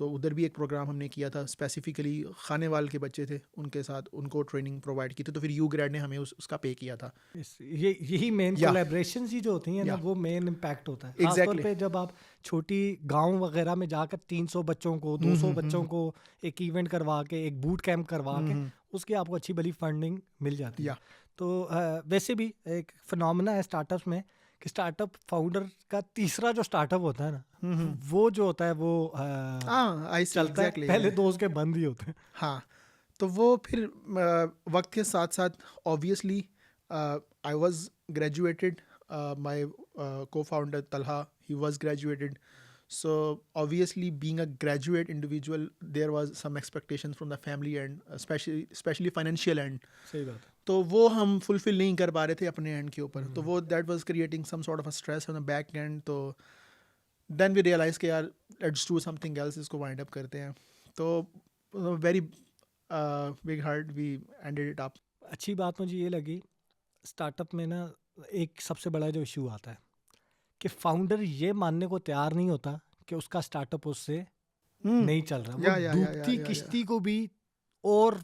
तो उधर भी एक प्रोग्राम हमने किया था, स्पेसिफिकली खानेवाल के बच्चे थे, उनके साथ उनको ट्रेनिंग प्रोवाइड की थी। तो फिर यू ग्रेड ने हमें उसका पे किया था। यही मेन या कोलैबोरेशन ही जो होती हैं ना, या वो मेन इम्पैक्ट होता है, खासतौर एग्जैक्टली। पे जब आप छोटी गांव वगैरह में जाकर 300 बच्चों को 200 बच्चों को एक इवेंट करवा के, एक बूट कैंप करवा के, उसकी आपको अच्छी भली फंडिंग मिल जाती है। या तो वैसे भी एक फिनोमेना है स्टार्टअप्स में कि स्टार्टअप फाउंडर का तीसरा जो स्टार्टअप होता है ना, वो जो होता है वो हाँ, आई सी चलता है, एग्जैक्टली। पहले दो उसके बंद ही होते हैं। हाँ, तो वो फिर वक्त के साथ साथ obviously I was graduated, my co-founder Talha, he was graduated, so obviously being a graduate individual there was some expectations from the family and especially financial end, सही बात है। तो वो हम फुलफिल नहीं कर पा रहे थे अपने एंड के ऊपर। तो वो that was creating some sort of a stress on the back end. तो देन वी रियलाइज कि यार लेट्स डू समथिंग एल्स, इसको वाइंड अप करते हैं। तो very big heart we ended it up. अच्छी बात मुझे ये लगी स्टार्टअप में ना, एक सबसे बड़ा जो इशू आता है कि फाउंडर ये मानने को तैयार नहीं होता कि उसका स्टार्टअप उससे नहीं चल रहा। या वो या डूबती किश्ती को भी और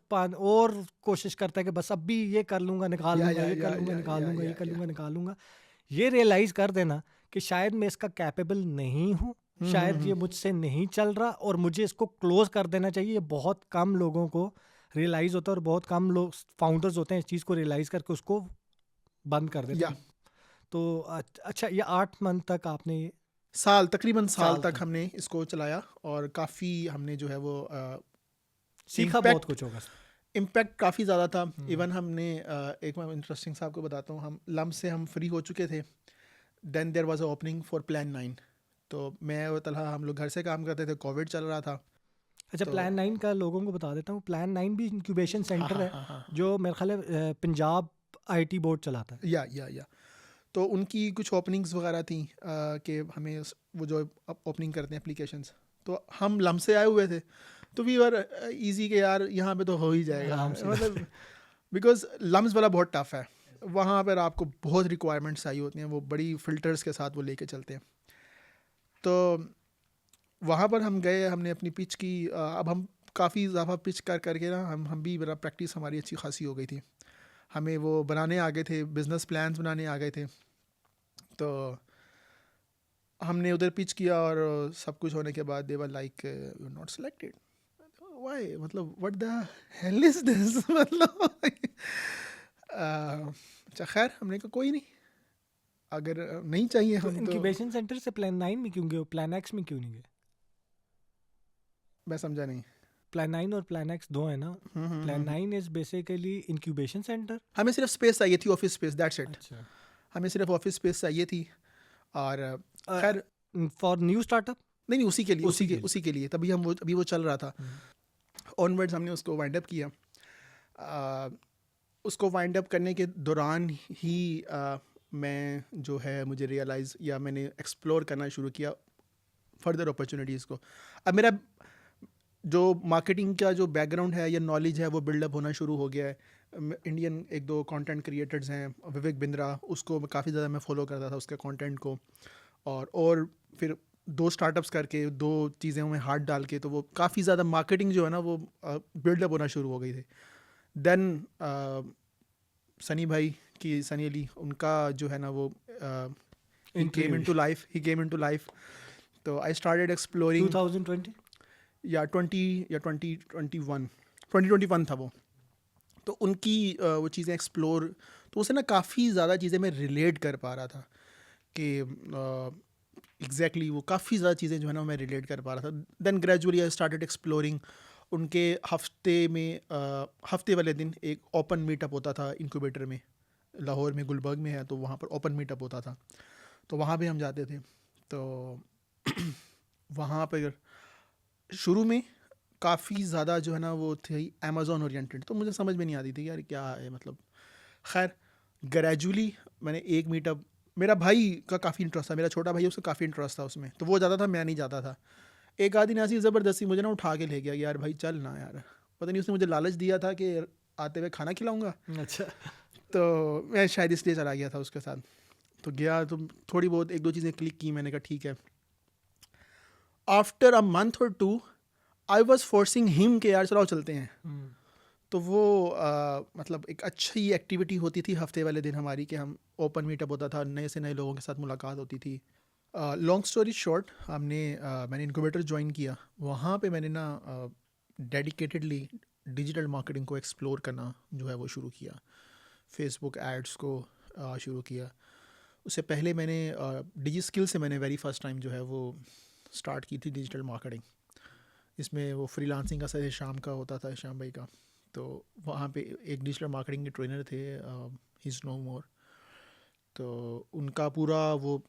कोशिश करता है कि बस अब भी ये कर लूंगा निकाल या लूंगा, या ये कर या लूंगा या निकाल या लूंगा, ये या कर या लूंगा निकाल लूंगा। ये रियलाइज कर देना कि शायद मैं इसका कैपेबल नहीं हूँ, शायद ये मुझसे नहीं चल रहा और मुझे इसको क्लोज कर देना चाहिए। ये बहुत कम लोगों को रियलाइज होता है, और बहुत कम लोग फाउंडर्स होते हैं इस चीज़ को रियलाइज करके उसको बंद कर देते या हैं। तो अच्छा, ये 8 मंथ तक आपने ये तकरीबन साल साल तक तक हमने इसको चलाया, और काफ़ी हमने जो है वो सीखा बहुत कुछ होगा। इम्पैक्ट काफ़ी ज़्यादा था। इवन हमने एक मैं इंटरेस्टिंग सा आपको बताता हूँ, हम लम्ब से हम फ्री हो चुके थे। Then there was a opening for plan 9। तो मैं और तलहा हम लोग घर से काम करते थे, कोविड चल रहा था। अच्छा, तो प्लान 9 का लोगों को बता देता हूँ। प्लान 9 भी इंक्यूबेशन हाँ सेंटर हाँ है, हाँ हाँ जो मेरे ख्याल है पंजाब IT बोर्ड चलाता है। या तो उनकी कुछ ओपनिंग्स वगैरह थी कि हमें वो जो ओपनिंग करते हैं एप्लीकेशंस, तो हम लम्ब से आए हुए थे। तो वी वर इजी के यार यहाँ पे तो हो ही जाएगा, आराम से मतलब बिकॉज लम्स वाला बहुत टफ है। वहाँ पर आपको बहुत रिक्वायरमेंट्स चाहिए होती हैं, वो बड़ी फ़िल्टर्स के साथ वो लेके चलते हैं। तो वहाँ पर हम गए, हमने अपनी पिच की। अब हम काफ़ी दफ़ा पिच करके ना हम भी मेरा प्रैक्टिस हमारी अच्छी खासी हो गई थी। हमें वो बनाने आ गए थे, बिजनेस प्लान्स बनाने आ गए थे। तो हमने उधर पिच किया, और सब कुछ होने के बाद they were like you not selected. Why, मतलब what the hell is this, मतलब अच्छा खैर, हमने कहा कोई नहीं, अगर नहीं चाहिए तो हम तो। इंक्यूबेशन सेंटर से प्लान 9 में क्यों गए, प्लान X में क्यों नहीं गए? मैं समझा नहीं। प्लान 9 और प्लान X दो है ना। Plan 9 is basically incubation centre. हमें सिर्फ स्पेस चाहिए थी, ऑफिस स्पेस, दैट्स इट। अच्छा, हमें सिर्फ ऑफिस स्पेस चाहिए थी, और खैर फॉर न्यू स्टार्टअप। नहीं, उसी के लिए उसी के लिए। उसी के लिए तभी हम वो अभी वो चल रहा था। ऑनवर्ड्स हमने उसको वाइंड अप किया। उसको वाइंड अप करने के दौरान ही मैं जो है मुझे रियलाइज़, या मैंने एक्सप्लोर करना शुरू किया फर्दर अपॉर्चुनिटीज़ को। अब मेरा जो मार्केटिंग का जो बैकग्राउंड है या नॉलेज है वो बिल्डअप होना शुरू हो गया है। इंडियन एक दो कंटेंट क्रिएटर्स हैं, विवेक बिंद्रा, उसको काफ़ी ज़्यादा मैं फॉलो करता था, उसके कंटेंट को। और फिर 2 स्टार्टअप्स करके, 2 चीज़ों में हाथ डाल के, तो वो काफ़ी ज़्यादा मार्केटिंग जो है ना वो बिल्डअप होना शुरू हो गई थी। देन सनी भाई की, सनी अली, उनका जो है ना वो ही केम इनटू लाइफ। तो आई स्टार्टेड एक्सप्लोरिंग 2020 या 2021 था वो। तो उनकी वो चीज़ें एक्सप्लोर, तो उससे ना काफ़ी ज़्यादा चीज़ें मैं रिलेट कर पा रहा था कि एग्जैक्टली वो काफ़ी ज़्यादा चीज़ें जो है ना मैं रिलेट कर पा रहा था. Then gradually I started exploring. उनके हफ्ते में हफ्ते वाले दिन एक ओपन मीटअप होता था इंक्यूबेटर में, लाहौर में गुलबर्ग में है, तो वहाँ पर ओपन मीटअप होता था. तो वहाँ पे हम जाते थे. तो वहाँ पर शुरू में काफ़ी ज़्यादा जो है ना वो थी अमेज़ॉन ओरिएंटेड, तो मुझे समझ में नहीं आती थी यार क्या है मतलब. खैर ग्रेजुअली मैंने एक मीटअप, मेरा भाई का काफ़ी इंटरेस्ट था, मेरा छोटा भाई, उसका काफ़ी इंटरेस्ट था उसमें, तो वो जाता था, मैं नहीं जाता था. एक आध दिन ऐसी ज़बरदस्ती मुझे ना उठा के ले गया, यार भाई चल ना यार. पता नहीं उसने मुझे लालच दिया था कि आते हुए खाना खिलाऊंगा, अच्छा. तो मैं शायद इसलिए चला गया था उसके साथ. तो गया तो थोड़ी बहुत एक दो चीज़ें क्लिक की, मैंने कहा ठीक है. After a month or two I was forcing him के यार चलो चलते हैं. तो वो मतलब एक अच्छी एक्टिविटी होती थी हफ्ते वाले दिन हमारी, कि हम ओपन मीटअप होता था, नए से नए लोगों के साथ मुलाकात होती थी. लॉन्ग स्टोरी शॉर्ट, मैंने इनक्यूबेटर ज्वाइन किया. वहाँ पे मैंने ना डेडिकेटेडली डिजिटल मार्केटिंग को एक्सप्लोर करना जो है वो शुरू किया. फेसबुक एड्स को शुरू किया. उससे पहले मैंने डिजी स्किल से मैंने वेरी फर्स्ट टाइम जो है वो स्टार्ट की थी डिजिटल मार्केटिंग. इसमें वो फ्रीलांसिंग का सर शाम का होता था, शाम भाई का. तो वहाँ पे एक डिजिटल मार्केटिंग के ट्रेनर थे, ही इज़ नो मोर. तो उनका पूरा वो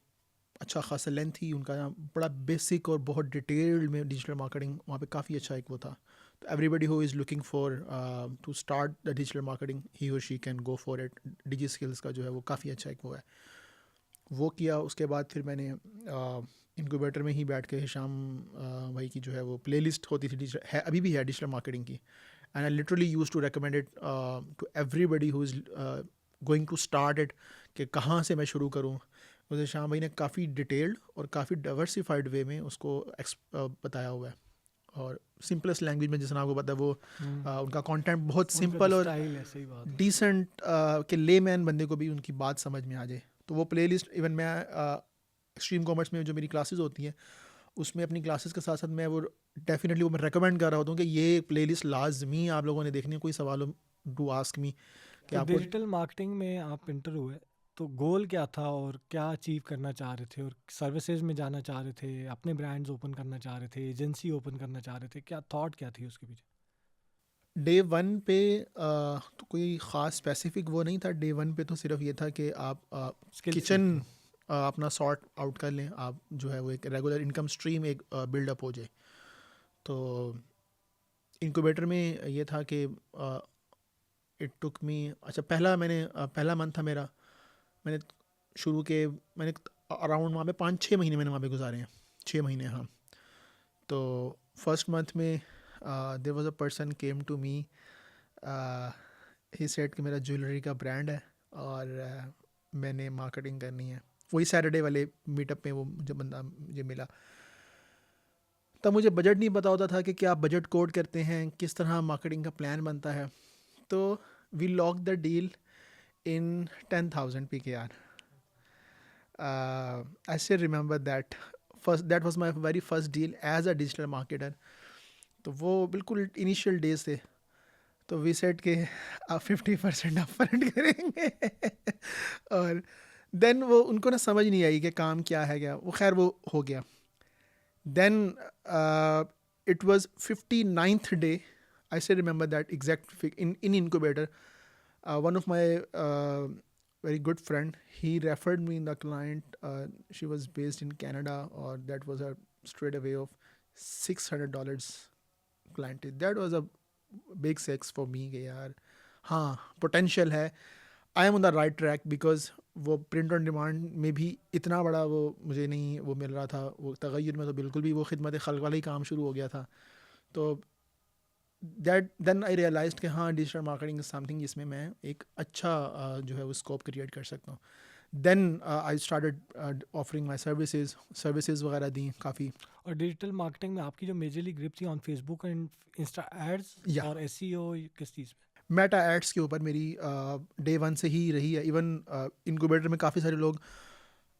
अच्छा खासा लेंथ थी उनका, बड़ा बेसिक और बहुत डिटेल्ड में डिजिटल मार्केटिंग वहाँ पे काफ़ी अच्छा एक वो था. तो everybody who is looking for to start the digital marketing, he और she can go for it. Digi skills का जो है वो काफ़ी अच्छा एक वो है, वो किया. उसके बाद फिर मैंने इनक्यूबेटर में ही बैठ के हिशाम भाई की जो है वो प्लेलिस्ट होती थी, डिजिटल है अभी भी है, डिजिटल मार्केटिंग की. And I literally use to recommend it to everybody who is going to start it, कि कहाँ से मैं शुरू करूँ. मुझे शाम भाई ने काफ़ी डिटेल्ड और काफ़ी डाइवर्सिफाइड वे में उसको बताया हुआ है, और सिंपलेस्ट लैंग्वेज में, जिसने आपको पता है वो उनका कंटेंट बहुत सिंपल और स्टाइल है, सही बात है. डिसेंट के लेमैन बंदे को भी उनकी बात समझ में आ जाए. तो वो प्लेलिस्ट इवन मैं एक्सट्रीम कॉमर्स में जो मेरी क्लासेस होती हैं उसमें अपनी क्लासेस के साथ साथ मैं वो डेफिनेटली वो मैं रेकमेंड कर रहा होता हूँ कि ये प्लेलिस्ट लाजमी आप लोगों ने देखनी है. कोई सवाल हो डू आस्क मी कि तो आपको. डिजिटल मार्केटिंग में आप इंटर हुए, तो गोल क्या था और क्या अचीव करना चाह रहे थे? और सर्विसेज में जाना चाह रहे थे, अपने ब्रांड्स ओपन करना चाह रहे थे, एजेंसी ओपन करना चाह रहे थे, क्या थॉट क्या थी उसके पीछे? डे वन पे तो कोई ख़ास स्पेसिफिक वो नहीं था. डे वन पे तो सिर्फ ये था कि आप स्किल किचन अपना सॉर्ट आउट कर लें, आप जो है वो एक रेगुलर इनकम स्ट्रीम एक बिल्डअप हो जाए. तो इंक्यूबेटर में ये था कि इट टुक मी, अच्छा पहला मंथ था मेरा, मैंने शुरू के मैंने अराउंड वहाँ पे 5-6 महीने मैंने वहाँ पे गुजारे हैं. 6 महीने, हाँ. तो फर्स्ट मंथ में there was a person came to me, he said कि मेरा ज्वेलरी का ब्रांड है और मैंने मार्केटिंग करनी है. वही सैटरडे वाले मीटअप में वो मुझे बंदा मुझे मिला. तब मुझे बजट नहीं पता होता था कि क्या बजट कोड करते हैं, किस तरह मार्केटिंग का प्लान बनता है. तो we lock the deal in 10,000 PKR. I still remember that. That was my very first deal as a digital marketer. तो वो बिल्कुल इनिशियल डेज थे. तो वी सेट के आप 50% अप फ्रंट करेंगे और देन वो उनको ना समझ नहीं आई कि काम क्या है क्या. वो खैर वो हो गया. Then it was 59th day. I still remember that exact in incubator. One of my very good friend, he referred me in the client. She was based in Canada, or that was a straight away of $600 client. That was a big sex for me कि यार हाँ पोटेंशियल है, I M on the right track. Because वो प्रिंट ऑन डिमांड में भी इतना बड़ा वो मुझे नहीं वो मिल रहा था. वो तगय्युर में तो बिल्कुल भी वो खिदमत खल्क वाला ही काम शुरू हो गया था. तो दैट देन आई रियलाइज्ड कि हाँ डिजिटल मार्केटिंग इज समथिंग जिसमें मैं एक अच्छा जो है वो स्कोप क्रिएट कर सकता हूँ. Then I started offering my services वगैरह दी काफ़ी. और डिजिटल मार्केटिंग में आपकी जो मेजरली ग्रिप थी on Facebook and insta ads Yeah. और एसईओ, किस चीज़ पे? मेटा एड्स के ऊपर मेरी डे वन से ही रही है. इवन इनक्यूबेटर में काफ़ी सारे लोग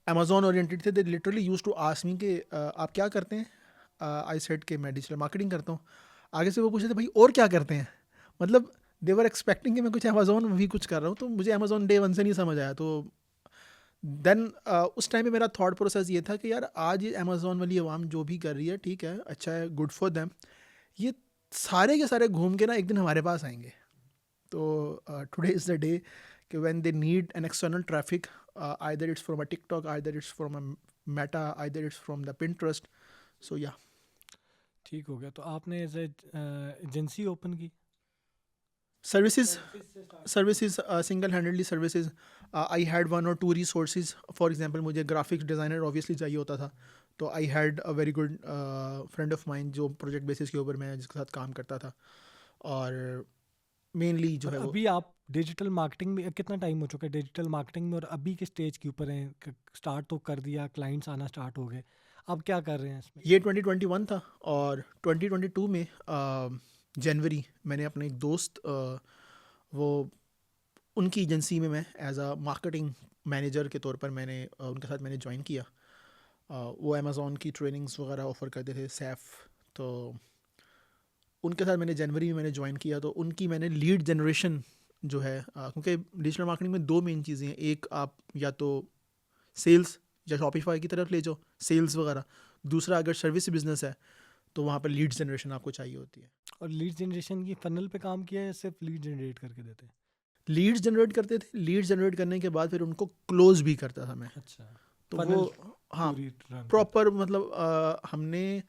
अमेजोन ओरिएंटेड थे. They literally use to ask me कि आप क्या करते हैं. आई सेड कि मैं डिजिटल मार्केटिंग करता हूँ. आगे से वो पूछे थे भाई और क्या करते हैं. मतलब दे वर एक्सपेक्टिंग कि मैं कुछ अमेजोन में भी कुछ कर रहा हूँ. तो मुझे अमेजोन डे वन से नहीं समझ आया. तो देन उस टाइम पे मेरा थॉट प्रोसेस ये था कि यार आज ये अमेज़ोन वाली आवाम जो भी कर रही है ठीक है, अच्छा है, गुड फॉर देम। ये सारे के सारे घूम के ना एक दिन हमारे पास आएंगे। तो टुडे इज़ द डे कि when they need an external traffic, either it's from a TikTok, either it's from a Meta, either it's from the Pinterest. So या ठीक हो गया। तो आपने एज एजेंसी ओपन की? सर्विसेज सर्विस से स्टार्ट की थी? Services single handedly services. I had one और टू रिसोर्सेज। फॉर एग्जांपल मुझे ग्राफिक्स डिज़ाइनर ऑब्वियसली चाहिए होता था, तो I had a very good friend of mine जो प्रोजेक्ट बेसिस के ऊपर मैं जिसके साथ काम करता था, और मेनली जो और है वो अभी आप डिजिटल मार्केटिंग में कितना टाइम हो चुका है डिजिटल मार्केटिंग में, और अभी के स्टेज के ऊपर हैं? स्टार्ट तो कर दिया, क्लाइंट्स आना स्टार्ट हो गए, अब क्या कर रहे हैं इसमें? ये 2021 था, और 2022 में जनवरी मैंने अपने एक दोस्त वो उनकी एजेंसी में मैं एज अ मार्केटिंग मैनेजर के तौर पर मैंने उनके साथ मैंने ज्वाइन किया। वो अमेज़ॉन की ट्रेनिंग्स वगैरह ऑफ़र करते थे, सैफ। तो उनके साथ मैंने जनवरी में मैंने ज्वाइन किया, तो उनकी मैंने लीड जनरेशन जो है, क्योंकि डिजिटल मार्केटिंग में दो मेन चीज़ें हैं। एक आप या तो सेल्स या शॉपिफाई की तरफ ले जाओ, सेल्स वगैरह। दूसरा अगर सर्विस बिजनेस है तो वहाँ पर लीड जनरेशन आपको चाहिए होती है। और लीड जनरेशन की फनल पे काम किया है या सिर्फ लीड जनरेट करके देते हैं? लीड्स जनरेट करते थे, लीड जनरेट करने के बाद फिर उनको क्लोज भी करता था मैं। अच्छा, तो वो, फनल हाँ, पूरी रन करते प्रॉपर मतलब हमने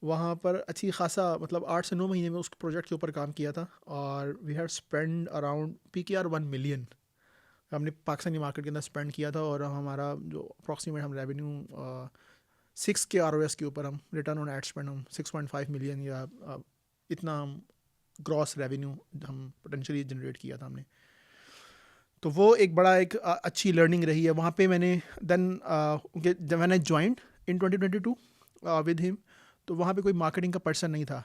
वहाँ पर अच्छी खासा मतलब 8 से 9 महीने में उस प्रोजेक्ट के ऊपर काम किया था, और we had spend around PKR 1 million हमने पाकिस्तानी मार्केट के अंदर स्पेंड किया था। और हमारा जो अप्रॉक्सीमेट हम रेवेन्यू 6 के ROS के ऊपर, हम रिटर्न ऑन एड स्पेंड हम 6.5 मिलियन या इतना हम ग्रॉस रेवेन्यू हम पोटेंशियली जनरेट किया था हमने। तो वो एक बड़ा एक अच्छी लर्निंग रही है वहाँ पे। मैंने देन जब मैंने ज्वाइंट इन 2022 विद हिम, तो वहाँ पे कोई मार्केटिंग का पर्सन नहीं था।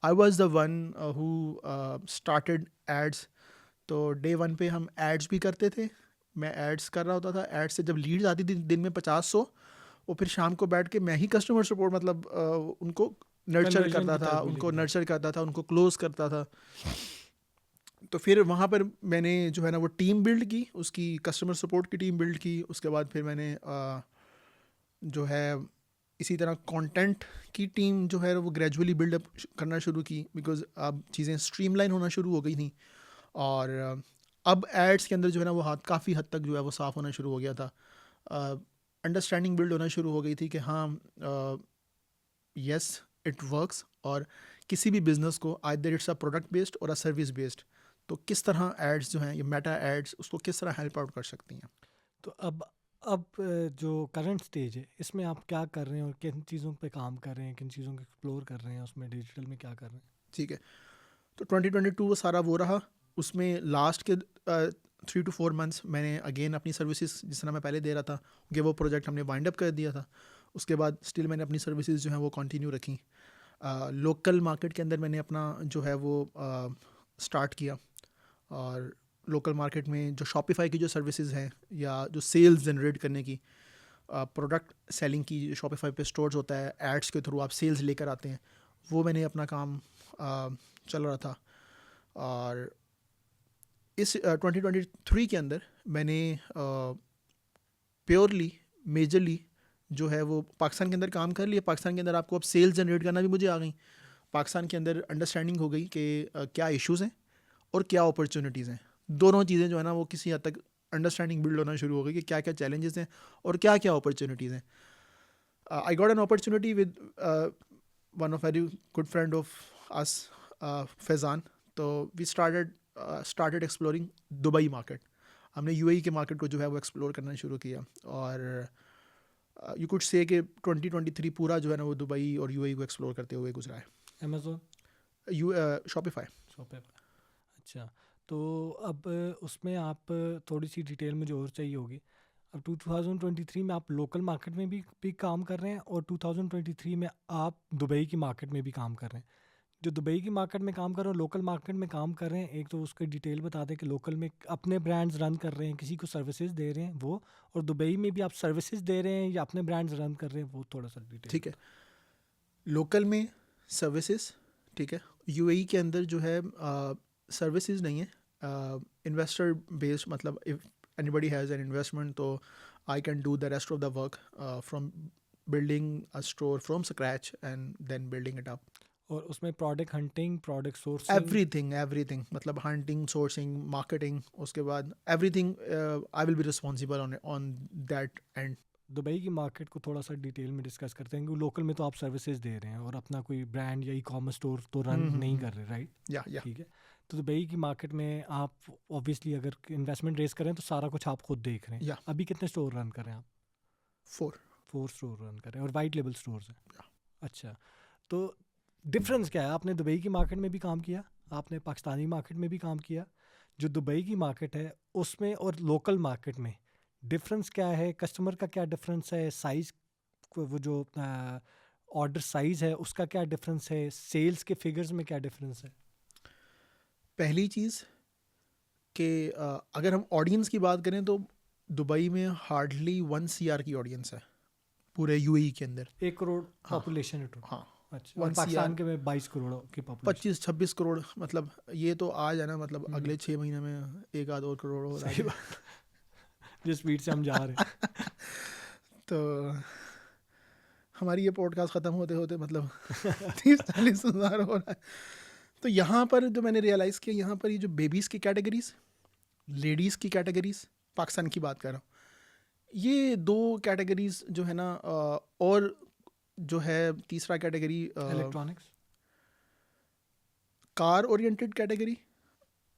I was the one who started ads. तो डे वन पे हम एड्स भी करते थे, मैं एड्स कर रहा होता था। एड्स से जब लीड्स आती थी दिन में 50-100, और फिर शाम को बैठ के मैं ही कस्टमर सपोर्ट मतलब उनको नर्चर कन्वर्जन करता की था, तरफ भी उनको लेके जाते नर्चर करता था, उनको क्लोज करता था। तो फिर वहाँ पर मैंने जो है ना वो टीम बिल्ड की, उसकी कस्टमर सपोर्ट की टीम बिल्ड की। उसके बाद फिर मैंने जो है इसी तरह कंटेंट की टीम जो है वो ग्रेजुअली बिल्डअप करना शुरू की, बिकॉज अब चीज़ें स्ट्रीमलाइन होना शुरू हो गई थी। और अब एड्स के अंदर जो है ना वो हाथ काफ़ी हद तक जो है वो साफ़ होना शुरू हो गया था। अंडरस्टैंडिंग बिल्ड होना शुरू हो गई थी कि हाँ, यस इट वर्क्स। और किसी भी बिजनेस को either it's a product based और अ सर्विस बेस्ड, तो किस तरह एड्स जो हैं ये मेटा एड्स उसको किस तरह हेल्प आउट कर सकती हैं। तो अब जो करंट स्टेज है इसमें आप क्या कर रहे हैं और किन चीज़ों पे काम कर रहे हैं, किन चीज़ों को एक्सप्लोर कर रहे हैं, उसमें डिजिटल में क्या कर रहे हैं? ठीक है, तो 2022 वो सारा वो रहा। उसमें लास्ट के 3 to 4 मंथ्स मैंने अगेन अपनी सर्विसेज जिस तरह मैं पहले दे रहा था कि वो प्रोजेक्ट हमने वाइंड अप कर दिया था। उसके बाद स्टिल मैंने अपनी सर्विसेज जो हैं वो कंटिन्यू रखी। लोकल मार्केट के अंदर मैंने अपना जो है वो स्टार्ट किया। और लोकल मार्केट में जो शॉपिफाई की जो सर्विसेज हैं या जो सेल्स जनरेट करने की, प्रोडक्ट सेलिंग की, शॉपिफाई पे स्टोर्स होता है, एड्स के थ्रू आप सेल्स लेकर आते हैं, वो मैंने अपना काम चल रहा था। और इस 2023 के अंदर मैंने प्योरली मेजरली जो है वो पाकिस्तान के अंदर काम कर लिया। पाकिस्तान के अंदर आपको अब सेल्स जनरेट करना भी मुझे आ गई। पाकिस्तान के अंदर अंडरस्टैंडिंग हो गई कि क्या इश्यूज़ हैं और क्या अपॉर्चुनिटीज़ हैं। दोनों चीज़ें जो है ना वो किसी हद तक अंडरस्टैंडिंग बिल्ड होना शुरू हो गई कि क्या क्या चैलेंजेस हैं और क्या क्या अपॉर्चुनिटीज़ हैं। I got an opportunity with one of very good friend of us, Faizan. तो we started exploring Dubai market. हमने UAE के मार्केट को जो है वो एक्सप्लोर करना शुरू किया। और यू कुड से कि 2023 पूरा जो है ना वो दुबई और UAE को एक्सप्लोर करते हुए गुजरा है। Amazon Shopify. शॉप है? अच्छा, तो अब उसमें आप थोड़ी सी डिटेल मुझे और चाहिए होगी। अब 2023 में आप लोकल मार्केट में भी काम कर रहे हैं और 2023 में आप दुबई की मार्केट में भी काम कर रहे हैं। जो दुबई की मार्केट में काम कर रहे हैं और लोकल मार्केट में काम कर रहे हैं, एक तो उसकी डिटेल बता दें कि लोकल में अपने ब्रांड्स रन कर रहे हैं, किसी को सर्विसेज दे रहे हैं वो, और दुबई में भी आप सर्विसेज दे रहे हैं या अपने ब्रांड्स रन कर रहे हैं, वो थोड़ा सा डिटेल ठीक है, बता। लोकल में सर्विसेज, ठीक है। UAE के अंदर जो है सर्विसेज नहीं है, इन्वेस्टर बेस्ड, मतलब anybody has an investment, तो I can do the rest of the work from building a store from scratch and then building it up. और उसमें product hunting, product sourcing, Everything, मतलब hunting, sourcing, marketing, उसके बाद everything I will be responsible on that end. Dubai की मार्केट को थोड़ा सा डिटेल में डिस्कस करते हैं, क्योंकि लोकल में तो आप सर्विसेज दे रहे हैं और अपना कोई ब्रांड या ई कॉमर्स स्टोर तो रन नहीं कर रहे, राइट? Yeah. ठीक है, तो दुबई की मार्केट में आप ऑब्वियसली अगर इन्वेस्टमेंट रेस करें तो सारा कुछ आप खुद देख रहे हैं। Yeah. अभी कितने स्टोर रन कर रहे हैं आप? 4 स्टोर रन कर रहे हैं और वाइट लेबल स्टोर्स हैं। Yeah. अच्छा, तो डिफरेंस क्या है? आपने दुबई की मार्केट में भी काम किया, आपने पाकिस्तानी मार्केट में भी काम किया, जो दुबई की मार्केट है उसमें और लोकल मार्केट में डिफरेंस क्या है? कस्टमर का क्या डिफरेंस है? साइज़, वो जो ऑर्डर साइज़ है उसका क्या डिफरेंस है? सेल्स के फिगर्स में क्या डिफरेंस है? पहली चीज़ कि अगर हम ऑडियंस की बात करें तो दुबई में हार्डली 1 CR की ऑडियंस है पूरे UAE के अंदर। 1 करोड़ पॉपुलेशन है टोटल। हाँ, अच्छा, और 1 पाकिस्तान CR के में 22 करोड़ की पॉपुलेशन। 25-26 करोड़, मतलब ये तो आज है ना, मतलब अगले 6 महीने में 1 आध और करोड़ और आ सही जाए। बात, जिस स्पीड से हम जा रहे हैं। तो हमारी ये पॉडकास्ट ख़त्म होते होते मतलब 30-40 हज़ार हो रहा है। तो यहाँ पर जो मैंने रियलाइज़ किया, यहाँ पर ये जो बेबीज़ की कैटेगरीज, लेडीज़ की कैटेगरीज, पाकिस्तान की बात कर रहा हूँ, ये 2 कैटेगरीज जो है ना, और जो है तीसरा category electronics, car oriented category,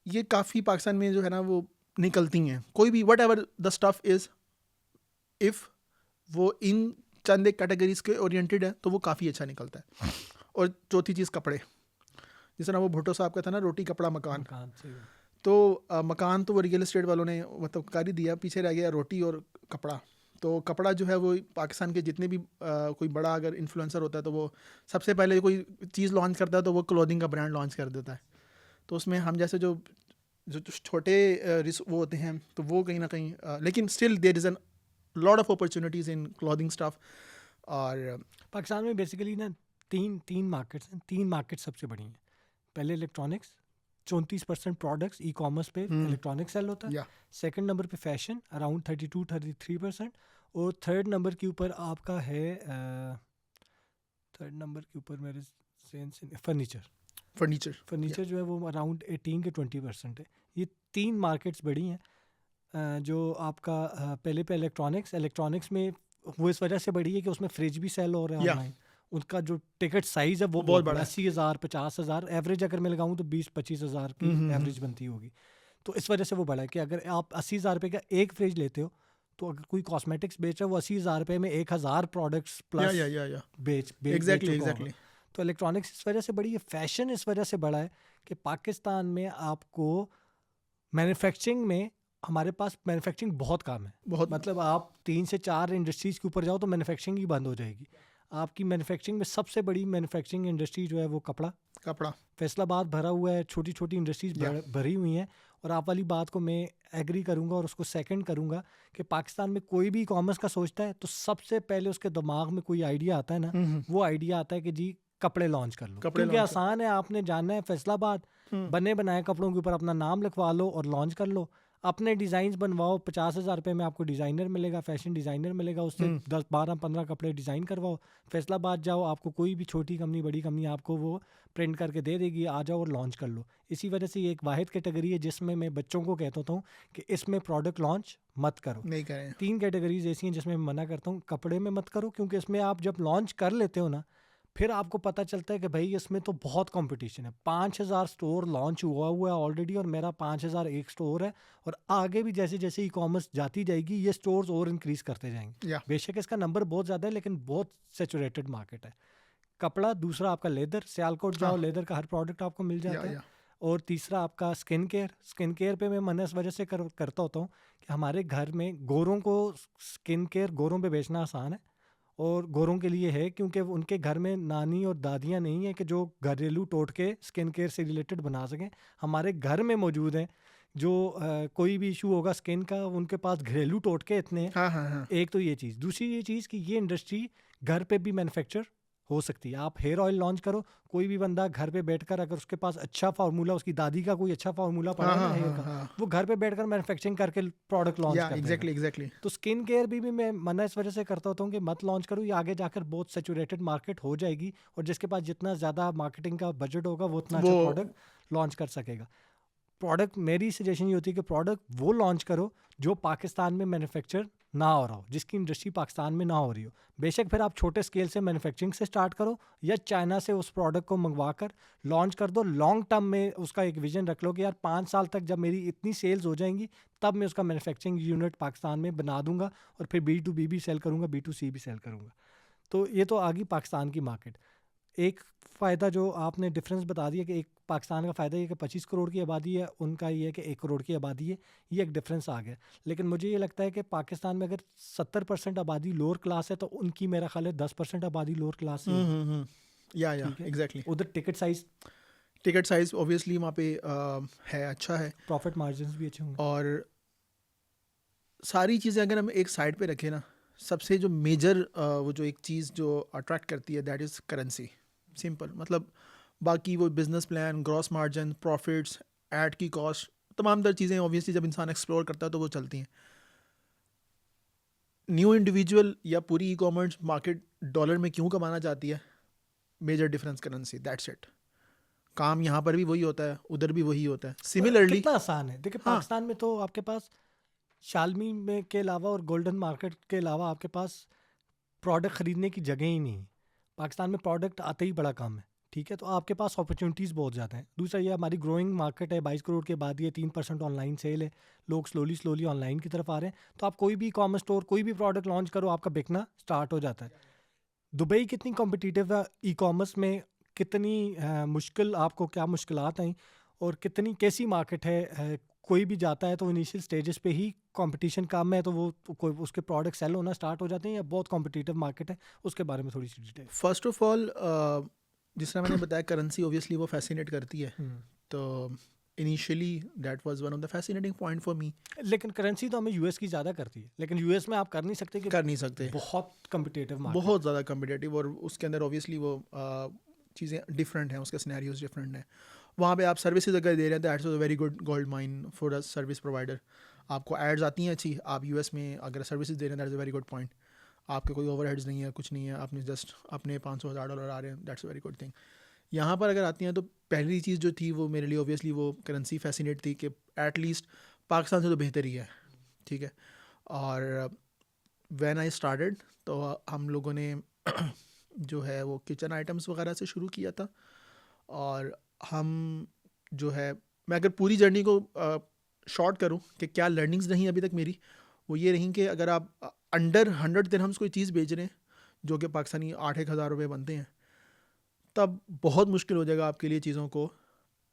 ये काफ़ी पाकिस्तान में जो है ना वो निकलती हैं। कोई भी what ever the stuff is, if वो इन चंद एक कैटेगरीज के ओरिएंटेड है तो वो काफ़ी अच्छा निकलता है। और चौथी चीज़ कपड़े, जिस तरह वो भुट्टो साहब का था ना, रोटी कपड़ा मकान, तो मकान तो वो रियल एस्टेट वालों ने मतलब कर ही दिया, पीछे रह गया रोटी और कपड़ा। तो कपड़ा जो है वो पाकिस्तान के जितने भी कोई बड़ा अगर इन्फ्लुएंसर होता है तो वो सबसे पहले कोई चीज़ लॉन्च करता है तो वो क्लोथिंग का ब्रांड लॉन्च कर देता है। तो उसमें हम जैसे जो छोटे वो होते हैं तो वो कहीं ना कहीं, लेकिन still there is an lot of opportunities in clothing stuff. और पाकिस्तान में बेसिकली ना तीन मार्केट्स हैं। 3 मार्केट सबसे बड़ी हैं। पहले इलेक्ट्रॉनिक्स, 34% प्रोडक्ट्स ई कॉमर्स पे इलेक्ट्रॉनिक सेल होता है। सेकंड नंबर पे फैशन अराउंड 32-33%, और थर्ड नंबर के ऊपर आपका है थर्ड नंबर के ऊपर मेरे सेंस फर्नीचर जो है वो अराउंड 18 के 20% है। ये 3 मार्केट्स बड़ी हैं। जो आपका पहले पे इलेक्ट्रॉनिक्स में वो इस वजह से बड़ी है कि उसमें फ्रिज भी सेल हो रहा है ऑनलाइन। उनका जो टिकट साइज़ है वो बहुत बड़ा, 80,000 50,000 एवरेज अगर मैं लगाऊं तो 20-25 हज़ार की एवरेज बनती होगी। तो इस वजह से वो बड़ा है कि अगर आप 80,000 रुपये का एक फ्रिज लेते हो तो अगर कोई कॉस्मेटिक्स बेच रहा है वो 80,000 रुपये में 1,000 प्रोडक्ट्स प्लस बेच एग्जैक्टली। तो इलेक्ट्रॉनिक्स इस वजह से बड़ी है। फैशन इस वजह से बड़ा है कि पाकिस्तान में आपको मैन्युफैक्चरिंग में, हमारे पास मैन्युफैक्चरिंग बहुत कम है। मतलब आप 3 से 4 इंडस्ट्रीज़ के ऊपर जाओ तो मैन्युफैक्चरिंग ही बंद हो जाएगी। आपकी मैन्युफैक्चरिंग में सबसे बड़ी मैन्युफैक्चरिंग इंडस्ट्री जो है वो कपड़ा फैसलाबाद भरा हुआ है, छोटी छोटी इंडस्ट्रीज भरी हुई हैं। और आप वाली बात को मैं एग्री करूंगा और उसको सेकंड करूंगा कि पाकिस्तान में कोई भी कॉमर्स का सोचता है तो सबसे पहले उसके दिमाग में कोई आइडिया आता है ना, वो आइडिया आता है कि जी कपड़े लॉन्च कर लो, क्योंकि आसान है। आपने जाना है फैसलाबाद, बने बनाए कपड़ों के ऊपर अपना नाम लिखवा लो और लॉन्च कर लो। अपने डिज़ाइंस बनवाओ, 50,000 रुपये में आपको डिज़ाइनर मिलेगा, फैशन डिज़ाइनर मिलेगा, उससे 10-12-15 कपड़े डिज़ाइन करवाओ। फैसलाबाद जाओ, आपको कोई भी छोटी कंपनी बड़ी कंपनी आपको वो प्रिंट करके दे देगी, आ जाओ और लॉन्च कर लो। इसी वजह से ये एक वाहिद कैटेगरी है जिसमें मैं बच्चों को कहता हूँ कि इसमें प्रोडक्ट लॉन्च मत करो, नहीं करें। 3 कैटेगरीज ऐसी हैं जिसमें मैं मना करता हूँ। कपड़े में मत करो, क्योंकि इसमें आप जब लॉन्च कर लेते हो ना, फिर आपको पता चलता है कि भाई इसमें तो बहुत कंपटीशन है। 5,000 स्टोर लॉन्च हुआ है ऑलरेडी और मेरा 5,001 स्टोर है, और आगे भी जैसे जैसे ई कॉमर्स जाती जाएगी ये स्टोर्स और इंक्रीज करते जाएंगे। बेशक इसका नंबर बहुत ज़्यादा है लेकिन बहुत सेचुरेटेड मार्केट है। कपड़ा, दूसरा आपका लेदर, सियालकोट जाओ लेदर का हर प्रोडक्ट आपको मिल जाता है। और तीसरा आपका स्किन केयर पे मैं मना इस वजह से करता होता हूँ कि हमारे घर में गोरों को स्किन केयर गोरों पे बेचना आसान है, और गोरों के लिए है क्योंकि उनके घर में नानी और दादियाँ नहीं है कि जो घरेलू टोटके स्किन केयर से रिलेटेड बना सकें। हमारे घर में मौजूद हैं जो कोई भी इशू होगा स्किन का, उनके पास घरेलू टोटके इतने हैं। एक तो ये चीज़, दूसरी ये चीज़ कि ये इंडस्ट्री घर पे भी मैन्युफैक्चर हो सकती है। आप हेयर ऑयल लॉन्च करो, कोई भी बंदा घर पे बैठकर, अगर उसके पास अच्छा फार्मूला, उसकी दादी का कोई अच्छा फार्मूला पड़ा हाँ है ना हाँ हेयर हाँ का, हाँ, वो घर पे बैठकर मैन्युफैक्चरिंग करके प्रोडक्ट लॉन्च या कर देगा। Exactly exactly. तो स्किन केयर भी मैं मना इस वजह से करता होता हूँ कि मत लॉन्च करूँ, ये आगे जाकर बहुत सेचुरेटेड मार्केट हो जाएगी, और जिसके पास जितना ज़्यादा मार्केटिंग का बजट होगा वो उतना वो अच्छा प्रोडक्ट लॉन्च कर सकेगा। प्रोडक्ट, मेरी सजेशन ये होती है कि प्रोडक्ट वो लॉन्च करो जो पाकिस्तान में मैन्युफैक्चर ना हो रहा हो, जिसकी इंडस्ट्री पाकिस्तान में ना हो रही हो। बेशक फिर आप छोटे स्केल से मैन्युफैक्चरिंग से स्टार्ट करो, या चाइना से उस प्रोडक्ट को मंगवा कर लॉन्च कर दो। लॉन्ग टर्म में उसका एक विजन रख लो कि यार 5 साल तक जब मेरी इतनी सेल्स हो जाएंगी तब मैं उसका मैन्युफैक्चरिंग यूनिट पाकिस्तान में बना दूंगा, और फिर B2B भी सेल करूंगा, B2C भी सेल करूंगा। तो ये तो आ गई पाकिस्तान की मार्केट। एक फ़ायदा जो आपने डिफरेंस बता दिया कि एक पाकिस्तान का फ़ायदा ये कि 25 करोड़ की आबादी है, उनका ये है कि 1 करोड़ की आबादी है, ये एक डिफरेंस आ गया। लेकिन मुझे ये लगता है कि पाकिस्तान में अगर 70% आबादी लोअर क्लास है, तो उनकी मेरा ख्याल है 10% आबादी लोअर क्लास से होगी। या ठीक है, एग्जैक्टली। उधर ticket size, ticket size obviously वहाँ पे है, अच्छा है। प्रॉफिट मार्जिन भी अच्छे होंगे। और सारी चीज़ें अगर हम एक साइड पे रखें ना, सबसे जो मेजर वो जो एक चीज़ जो अट्रैक्ट करती है दैट इज़ करेंसी। सिंपल, मतलब बाकी वो business plan, gross margin, profits, add की कॉस्ट, तमाम तर चीज़ें ऑब्वियसली जब इंसान एक्सप्लोर करता है तो वो चलती हैं। न्यू इंडिविजुअल या पूरी ई कॉमर्स मार्केट डॉलर में क्यों कमाना चाहती है? Major difference currency, that's it. काम यहाँ पर भी वही होता है, उधर भी वही होता है सिमिलरली। कितना आसान है, देखिए हाँ, पाकिस्तान में तो आपके पास शालमी में के अलावा और गोल्डन मार्केट के अलावा आपके पास प्रोडक्ट ख़रीदने की जगह ही नहीं है। पाकिस्तान में प्रोडक्ट आते ही बड़ा कम है, ठीक है, तो आपके पास अपॉर्चुनिटीज़ बहुत ज़्यादा हैं। दूसरा ये हमारी ग्रोइंग मार्केट है, 22 करोड़ के बाद ये 3% ऑनलाइन सेल है, लोग स्लोली स्लोली ऑनलाइन की तरफ आ रहे हैं। तो आप कोई भी कॉमर्स स्टोर, कोई भी प्रोडक्ट लॉन्च करो, आपका बिकना स्टार्ट हो जाता है। दुबई कितनी कॉम्पिटिटिव है ई कॉमर्स में, कितनी मुश्किल, आपको क्या मुश्किलात आई, और कितनी कैसी मार्केट है। कोई भी जाता है तो इनिशियल स्टेजेस पे ही कंपटीशन कम है, तो वो कोई उसके प्रोडक्ट सेल होना स्टार्ट हो जाते हैं, या बहुत कॉम्पिटिटिव मार्केट है, उसके बारे में थोड़ी सी डिटेल। फर्स्ट ऑफ ऑल जिस तरह मैंने बताया, करेंसी ऑब्वियसली वो फैसिनेट करती है। तो initially that was one of the fascinating point for me. लेकिन करेंसी तो हमें यूएस की ज़्यादा करती है, लेकिन यूएस में आप कर नहीं सकते कि कर नहीं सकते, बहुत कम्पिटिटिव मार्केट। बहुत ज़्यादा कम्पिटेटिव, और उसके अंदर ऑब्वियसली वो चीज़ें डिफरेंट हैं, उसके सिनेरियोज डिफरेंट हैं। वहाँ पे आप सर्विसेज अगर दे रहे हैं तो that's a very good gold mine for a service provider. आपको एड्स आती हैं अच्छी, आप यूएस में अगर सर्विसेज दे रहे हैं that's a very good point. आपके कोई ओवरहेड्स नहीं है, कुछ नहीं है, आपने जस्ट अपने $500,000 आ रहे हैं, that's a very good thing. यहाँ पर अगर आती हैं तो पहली चीज़ जो थी वो मेरे लिए ऑब्वियसली वो करेंसी फैसिनेट थी कि एटलीस्ट पाकिस्तान से तो बेहतर ही है, ठीक है। और व्हेन आई स्टार्टेड तो हम लोगों ने जो है वो किचन आइटम्स वगैरह से शुरू किया था। और हम जो है, मैं अगर पूरी जर्नी को शॉर्ट करूं कि क्या लर्निंग्स रही अभी तक मेरी, वो ये रही कि अगर आप अंडर 100 दिरहम्स कोई चीज़ बेच रहे हैं जो कि पाकिस्तानी 8-1 हज़ार रुपये बनते हैं, तब बहुत मुश्किल हो जाएगा आपके लिए चीज़ों को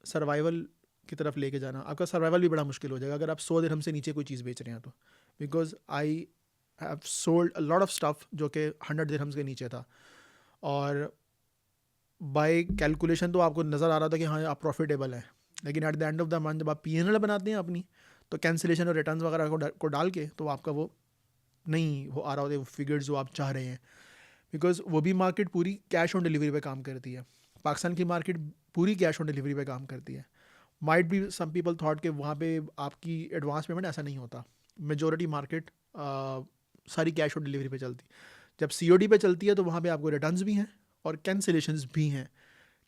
सर्वाइवल की तरफ लेके जाना। आपका सर्वाइवल भी बड़ा मुश्किल हो जाएगा अगर आप 100 दिरहम से नीचे कोई चीज़ बेच रहे हैं तो। Because I have sold a lot of stuff जो कि 100 दिरहम्स के नीचे था, और बाय कैलकुलेशन तो आपको नज़र आ रहा था कि हाँ आप प्रॉफिटेबल हैं, लेकिन at the end of the month जब आप P&L बनाते हैं अपनी, तो कैंसिलेशन और रिटर्न्स वगैरह को डाल के तो आपका वो नहीं हो आ रहा होता है वो फिगर्स जो आप चाह रहे हैं। बिकॉज वो भी मार्केट पूरी कैश ऑन डिलीवरी पे काम करती है, पाकिस्तान की मार्केट पूरी कैश ऑन डिलीवरी पे काम करती है। Might be some people thought कि वहाँ पे आपकी एडवांस पेमेंट, ऐसा नहीं होता। मेजॉरिटी मार्केट सारी कैश ऑन डिलीवरी पे चलती। जब COD पे चलती है तो वहाँ पे आपको रिटर्न्स भी हैं और कैंसिलेशंस भी हैं।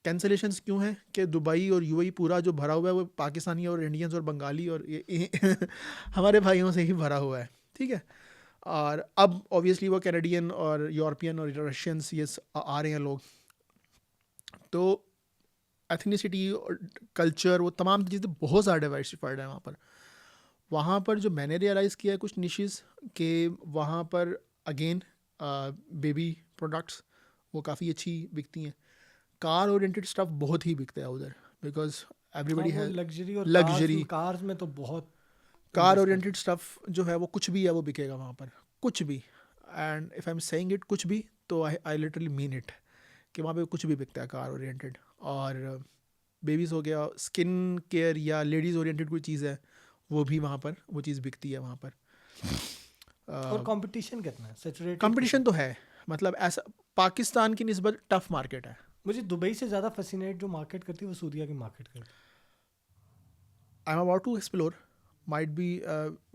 कैंसिलेशंस क्यों हैं कि दुबई और UAE पूरा जो भरा हुआ है वो पाकिस्तानी और इंडियंस और बंगाली और ये हमारे भाइयों से ही भरा हुआ है, ठीक है। और अब ऑब्वियसली वो कैनेडियन और यूरोपियन और रशियंस ये आ रहे हैं लोग, तो एथनिसिटी और कल्चर वो तमाम चीज़ें बहुत ज़्यादा डाइवर्सिफाइड है वहाँ पर। वहाँ पर जो मैंने रियलाइज़ किया है कुछ निशेज़ के वहाँ पर अगेन बेबी प्रोडक्ट्स वो काफ़ी अच्छी बिकती हैं। कार ओरिएंटेड स्टफ बहुत ही बिकता है उधर, बिकॉज एवरीबडी है लग्जरी और लग्जरी कार्स में तो बहुत कार ओरिएंटेड स्टफ जो है वो कुछ भी है वो बिकेगा वहाँ पर, कुछ भी। And if I am saying it कुछ भी, तो आई लिटरली मीन इट कि वहाँ पे कुछ भी बिकता है कार ओरिएंटेड। और बेबीज़ हो गया, स्किन केयर या लेडीज़ ओरिएंटेड कोई चीज़ है वो भी वहाँ पर वो चीज़ बिकती है वहाँ पर। और कंपटीशन कितना है, सैचुरेटेड कंपटीशन तो है, मतलब ऐसा पाकिस्तान की निस्बत टफ मार्केट है. मुझे दुबई से ज़्यादा फैसिनेट जो मार्केट करती है वो सऊदीया की मार्केट करती है. I am about to explore, might be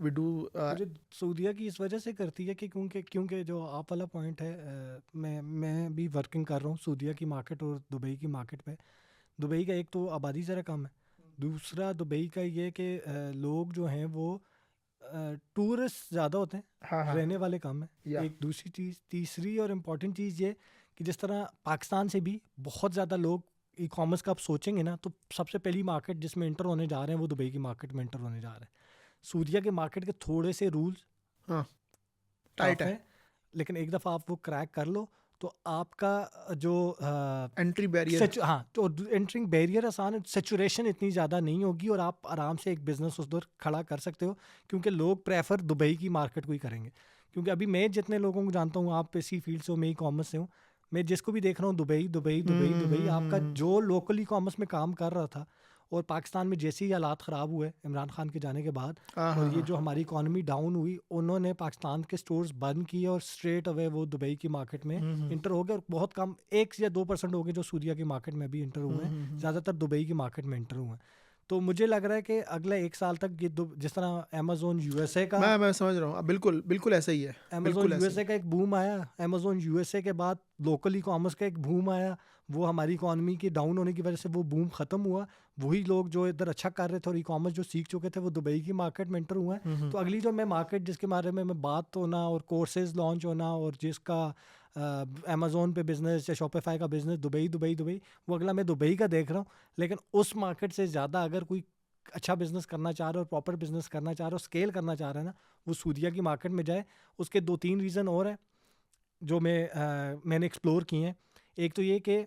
we do. मुझे सऊदीया की इस वजह से करती है कि क्योंकि जो आप वाला पॉइंट है, मैं भी वर्किंग कर रहा हूँ सऊदीया की मार्केट और दुबई की मार्केट पे. दुबई का एक तो आबादी ज़रा कम है, दूसरा दुबई का ये कि लोग जो हैं वो टूरिस्ट ज़्यादा होते हैं, हाँ हाँ रहने वाले कम है. या एक दूसरी चीज़, तीसरी और इम्पॉर्टेंट चीज़ ये कि जिस तरह पाकिस्तान से भी बहुत ज़्यादा लोग ई कॉमर्स का आप सोचेंगे ना, तो सबसे पहली मार्केट जिसमें इंटर होने जा रहे हैं वो दुबई की मार्केट में इंटर होने जा रहे हैं. सऊदीया के मार्केट के थोड़े से रूल्स हाँ टाइट टफ है. हैं, लेकिन एक दफ़ा आप वो क्रैक कर लो तो आपका जो एंट्री बैरियर. हाँ, तो एंटरिंग बैरियर आसान है, सेचुरेशन इतनी ज़्यादा नहीं होगी और आप आराम से एक बिजनेस उधर खड़ा कर सकते हो, क्योंकि लोग प्रेफर दुबई की मार्केट को ही करेंगे. क्योंकि अभी मैं जितने लोगों को जानता हूँ, आप इसी फील्ड से हो, मैं ई कॉमर्स से हूँ, मैं जिसको भी देख रहा हूँ दुबई दुबई दुबई दुबई. आपका जो लोकल ई कॉमर्स में काम कर रहा था और पाकिस्तान में जैसे ही हालात ख़राब हुए इमरान खान के जाने के बाद, और ये जो हमारी इकॉनमी डाउन हुई, उन्होंने पाकिस्तान के स्टोर्स बंद किए और स्ट्रेट अवे वो दुबई की मार्केट में इंटर हो गए. और बहुत कम 1 या 2% हो गए जो सऊदीया की मार्केट में भी इंटर हुए हैं, ज़्यादातर दुबई की मार्केट में इंटर हुए हैं. तो मुझे लग रहा है कि अगले 1 साल तक ये जिस तरह अमेजोन यूएसए का, मैं समझ रहा हूँ. बिल्कुल बिल्कुल ऐसा ही है. अमेजोन बिल्कुल ऐसा यूएसए का एक बूम आया, अमेजोन यूएसए के बाद लोकल ई कॉमर्स का एक बूम आया, वो हमारी इकॉनमी के डाउन होने की वजह से वो बूम ख़त्म हुआ. वही लोग जो इधर अच्छा कर रहे थे और ई कॉमर्स जो सीख चुके थे वो दुबई की मार्केट में एंटर हुए हैं. तो अगली जो मैं मार्केट जिसके बारे में मैं बात होना और कोर्सेज लॉन्च होना और जिसका अमेजोन पे बिजनेस या शॉपिफाई का बिजनेस दुबई दुबई दुबई, वो अगला मैं दुबई का देख रहा हूँ. लेकिन उस मार्केट से ज़्यादा अगर कोई अच्छा बिजनेस करना चाह रहे हो और प्रॉपर बिजनेस करना चाह रहे हो, स्केल करना चाह रहे हैं ना, वो सऊदीया की मार्केट में जाए. उसके 2-3 रीज़न और हैं जो मैंने एक्सप्लोर किए हैं. एक तो ये कि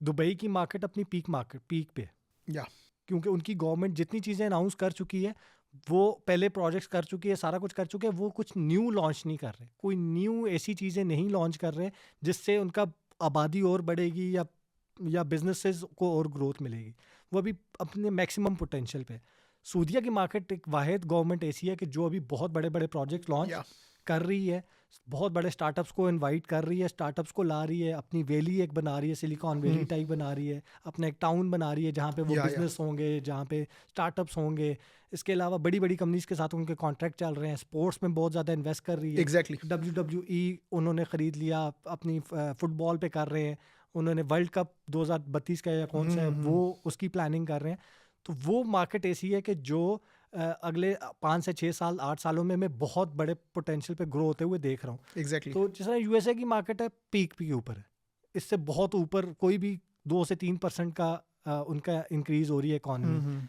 दुबई की मार्केट अपनी पीक पे है. या क्योंकि उनकी गवर्नमेंट जितनी चीज़ें अनाउंस कर चुकी है, वो पहले प्रोजेक्ट्स कर चुकी है, सारा कुछ कर चुके हैं, वो कुछ न्यू लॉन्च नहीं कर रहे, कोई न्यू ऐसी चीज़ें नहीं लॉन्च कर रहे जिससे उनका आबादी और बढ़ेगी या बिजनेसेस को और ग्रोथ मिलेगी. वो अभी अपने मैक्सिमम पोटेंशियल पे है. सऊदीया की मार्केट एक वाहिद गवर्नमेंट ऐसी है कि जो अभी बहुत बड़े बड़े प्रोजेक्ट लॉन्च या कर रही है, बहुत बड़े स्टार्टअप्स को इनवाइट कर रही है, स्टार्टअप्स को ला रही है, अपनी वैली एक बना रही है, सिलिकॉन वैली टाइप बना रही है, अपना एक टाउन बना रही है जहाँ पे वो या बिजनेस होंगे, जहाँ पे स्टार्टअप्स होंगे. इसके अलावा बड़ी बड़ी कंपनीज के साथ उनके कॉन्ट्रैक्ट चल रहे हैं. स्पोर्ट्स में बहुत ज़्यादा इन्वेस्ट कर रही है. एग्जैक्टली. WWE उन्होंने ख़रीद लिया, अपनी फुटबॉल पे कर रहे हैं. उन्होंने वर्ल्ड कप 2032 का या कौन सा है वो उसकी प्लानिंग कर रहे हैं. तो वो मार्केट ऐसी है कि जो अगले 5 से 6 साल 8 सालों में मैं बहुत बड़े पोटेंशियल पे ग्रो होते हुए देख रहा हूँ. एग्जैक्टली. तो जिस तरह यूएसए की मार्केट है पीक के ऊपर है, इससे बहुत ऊपर कोई भी 2 से 3% का उनका इंक्रीज हो रही है इकॉनमी.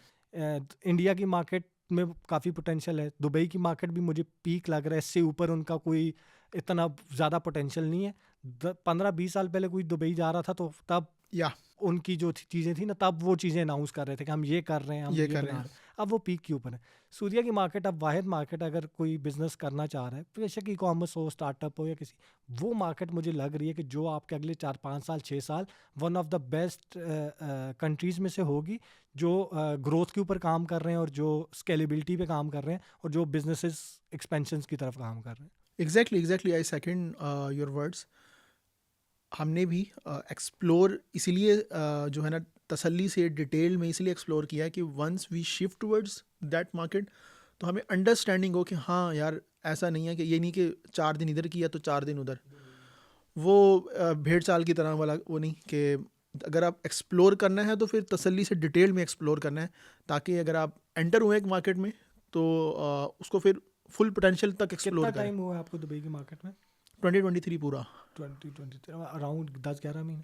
इंडिया की मार्केट में काफ़ी पोटेंशियल है. दुबई की मार्केट भी मुझे पीक लग रहा है, इससे ऊपर उनका कोई इतना ज़्यादा पोटेंशियल नहीं है. 15-20 साल पहले कोई दुबई जा रहा था तो तब या उनकी जो चीज़ें थी ना, तब वो चीज़ें अनाउंस कर रहे थे कि हम ये कर रहे हैं, हम ये ये कर बना रहे हैं. रहे हैं. अब वो पीक के ऊपर है. सऊदीया की मार्केट अब वाहिद मार्केट, अगर कोई बिजनेस करना चाह रहा है, बेशक ई कॉमर्स हो, स्टार्टअप हो या किसी, वो मार्केट मुझे लग रही है कि जो आपके अगले 4-5 साल 6 साल one of the best countries में से होगी, जो ग्रोथ के ऊपर काम कर रहे हैं और जो स्केलेबिलिटी पे काम कर रहे हैं और जो बिजनेसेस एक्सपेंशन की तरफ काम कर रहे हैं. Exactly I second your words. हमने भी एक्सप्लोर इसीलिए जो है ना तसल्ली से डिटेल में इसलिए एक्सप्लोर किया है कि once we shift towards that market तो हमें अंडरस्टैंडिंग हो कि हाँ यार ऐसा नहीं है कि ये नहीं कि 4 दिन इधर किया तो 4 दिन उधर. वो भेड़ चाल की तरह वाला वो नहीं कि अगर आप एक्सप्लोर करना है तो फिर तसल्ली से डिटेल में एक्सप्लोर करना है, ताकि अगर आप एंटर हुए एक मार्केट में तो उसको फिर फुल पोटेंशियल तक एक्सप्लोर कितना करें. टाइम हुआ है आपको दुबई की मार्केट में? 2023 पूरा. 2023 अराउंड 10-11 महीने.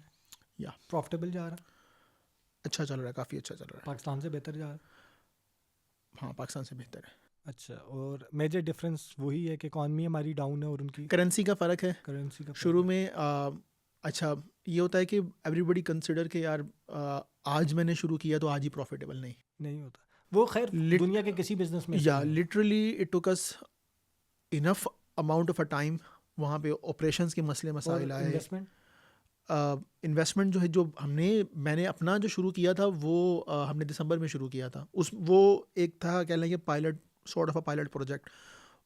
या प्रॉफिटेबल जा रहा है, अच्छा चल रहा है, काफ़ी अच्छा चल रहा है. पाकिस्तान से बेहतर जा रहा है. हाँ पाकिस्तान से बेहतर है. अच्छा, और मेजर डिफरेंस वही है कि इकॉनमी हमारी डाउन है और उनकी करेंसी का फ़र्क है. करेंसी का शुरू में अच्छा ये होता है कि एवरीबडी कंसिडर के यार आज मैंने शुरू किया तो आज ही प्रॉफिटेबल नहीं होता. वो खैर दुनिया के किसी बिजनेस में या literally it took us enough amount of a time. वहाँ पे ऑपरेशंस के मसले मसाइल आए. इन्वेस्टमेंट जो है जो मैंने अपना जो शुरू किया था वो हमने दिसंबर में शुरू किया था. वो एक था कह लेंगे pilot sort of a pilot project.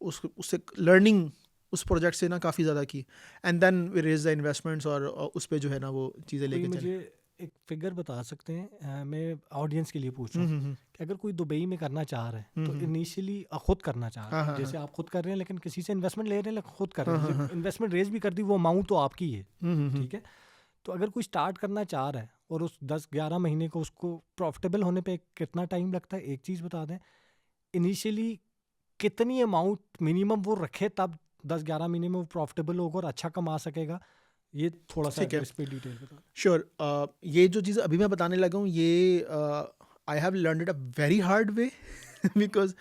उससे लर्निंग उस प्रोजेक्ट से ना काफ़ी ज़्यादा की, and then we raise the investments, और उस पे जो है ना वो चीज़ें कोई लेके चले। मुझे एक फिगर बता सकते हैं, मैं ऑडियंस के लिए पूछ रहा हूँ हम्म। कि अगर कोई दुबई में करना चाह रहा है तो हम्म। इनिशियली खुद करना चाह रहा हाँ है, हाँ जैसे हाँ आप खुद कर रहे हैं लेकिन किसी से इन्वेस्टमेंट ले रहे हैं लेकिन खुद कर हाँ रहे हाँ हैं, हाँ। इन्वेस्टमेंट रेज भी कर दी, वो अमाउंट तो आपकी है, हम्म। ठीक है। तो अगर कोई स्टार्ट करना चाह रहा है और उस 10-11 महीने को उसको प्रॉफिटेबल होने पे कितना टाइम लगता है, एक चीज़ बता दें, इनिशियली कितनी अमाउंट मिनिमम वो रखे तब 10-11 महीने में वो प्रॉफिटेबल होगा और अच्छा कमा सकेगा, ये थोड़ा सा ठीक है, इस पे डिटेल बता दें। श्योर। ये जो चीज़ अभी मैं बताने लगा हूँ, ये I have learn it a very hard way because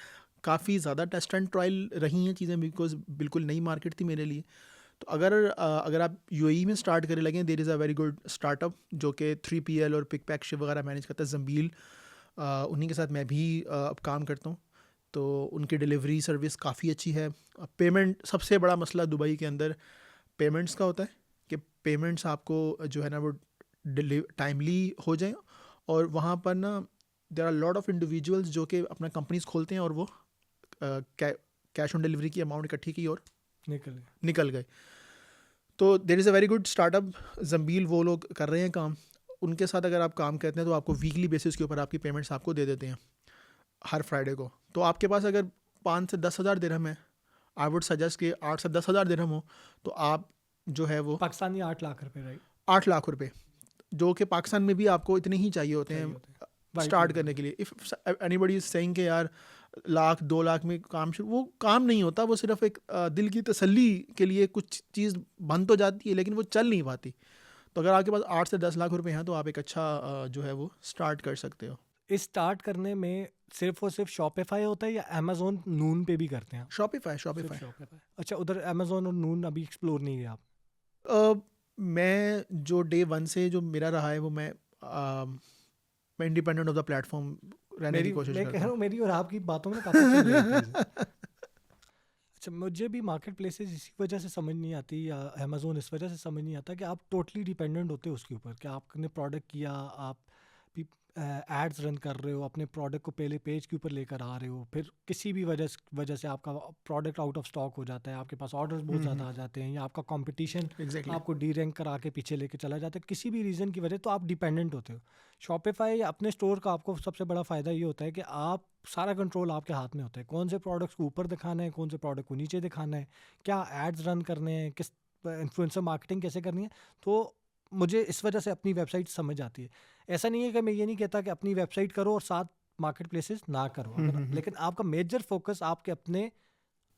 काफ़ी ज़्यादा टेस्ट एंड ट्रायल रही हैं चीज़ें, बिकॉज बिल्कुल नई मार्केट थी मेरे लिए। तो अगर आप यूएई में स्टार्ट करने लगे, there is a very good startup जो कि 3PL और पिक पैक शिप वगैरह मैनेज करता है, जंबील। उन्हीं के साथ मैं भी अब काम करता हूँ। तो उनकी डिलीवरी सर्विस काफ़ी अच्छी है। पेमेंट, सबसे बड़ा मसला दुबई के अंदर पेमेंट्स का होता है कि पेमेंट्स आपको जो है ना वो टाइमली हो जाएं, और वहाँ पर ना there are lot of individuals जो कि अपना कंपनीज खोलते हैं और वो कैश ऑन डिलीवरी की अमाउंट इकट्ठी की और निकल गए। तो there is a very good startup जंबील, वो लोग कर रहे हैं काम। उनके साथ अगर आप काम करते हैं तो आपको वीकली बेसिस के ऊपर आपकी पेमेंट्स आपको दे देते हैं हर फ्राइडे को। तो आपके पास अगर 5 से 10 हज़ार दिरहम है, आई वुड सजेस्ट कि 8 से 10 हज़ार दिरहम हो तो आप जो है वो पाकिस्तानी 8 लाख रुपए, राइट? 8 लाख रुपए, जो कि पाकिस्तान में भी आपको इतने ही चाहिए होते हैं Right, स्टार्ट right, करने के लिए। इफ़ एनीबडी इज सेइंग कि यार लाख 2 लाख में काम शुरू, वो काम नहीं होता। वो सिर्फ एक दिल की तसल्ली के लिए कुछ चीज़ बन तो जाती है लेकिन वो चल नहीं पाती। तो अगर आपके पास 8 से 10 लाख रुपए हैं तो आप एक अच्छा जो है वो स्टार्ट कर सकते हो। इस स्टार्ट करने में सिर्फ और सिर्फ शॉपिफाई होता है या अमेजोन नून पे भी करते हैं? शॉपिफाई, सिर्फ शॉपिफाई। शॉपिफाई, अच्छा। उधर अमेजोन और नून अभी एक्सप्लोर नहीं किया आप? मैं जो डे 1 से जो मेरा रहा है वो मैं इंडिपेंडेंट ऑफ द प्लेटफॉर्म रहने की कोशिश मैं कह करता रहा हूँ। हूँ मेरी और आपकी बातों में ना काफ़ी सिमिलरिटीज है। अच्छा, मुझे भी मार्केट प्लेसेस इसी वजह से समझ नहीं आती या अमेजोन इस वजह से समझ नहीं आता कि आप टोटली डिपेंडेंट होते हो उसके ऊपर, कि आपने प्रोडक्ट किया, आप भी एड्स रन कर रहे हो, अपने प्रोडक्ट को पहले पेज के ऊपर लेकर आ रहे हो, फिर किसी भी वजह से आपका प्रोडक्ट आउट ऑफ स्टॉक हो जाता है, आपके पास ऑर्डर्स बहुत ज़्यादा आ जाते हैं, या आपका कंपटीशन एग्जैक्टली। आपको डी रैंक करा के पीछे लेके चला जाता है, किसी भी रीज़न की वजह, तो आप डिपेंडेंट होते हो। शॉपिफाई या अपने स्टोर का आपको सबसे बड़ा फ़ायदा ये होता है कि आप सारा कंट्रोल आपके हाथ में होता है, कौन से प्रोडक्ट्स को ऊपर दिखाना है, कौन से प्रोडक्ट को नीचे दिखाना है, क्या एड्स रन करने हैं, किस इन्फ्लुएंसर मार्केटिंग कैसे करनी है। तो मुझे इस वजह से अपनी वेबसाइट समझ आती है। ऐसा नहीं है कि मैं ये नहीं कहता कि अपनी वेबसाइट करो और साथ मार्केट प्लेसेस ना करो, लेकिन आपका मेजर फोकस आपके अपने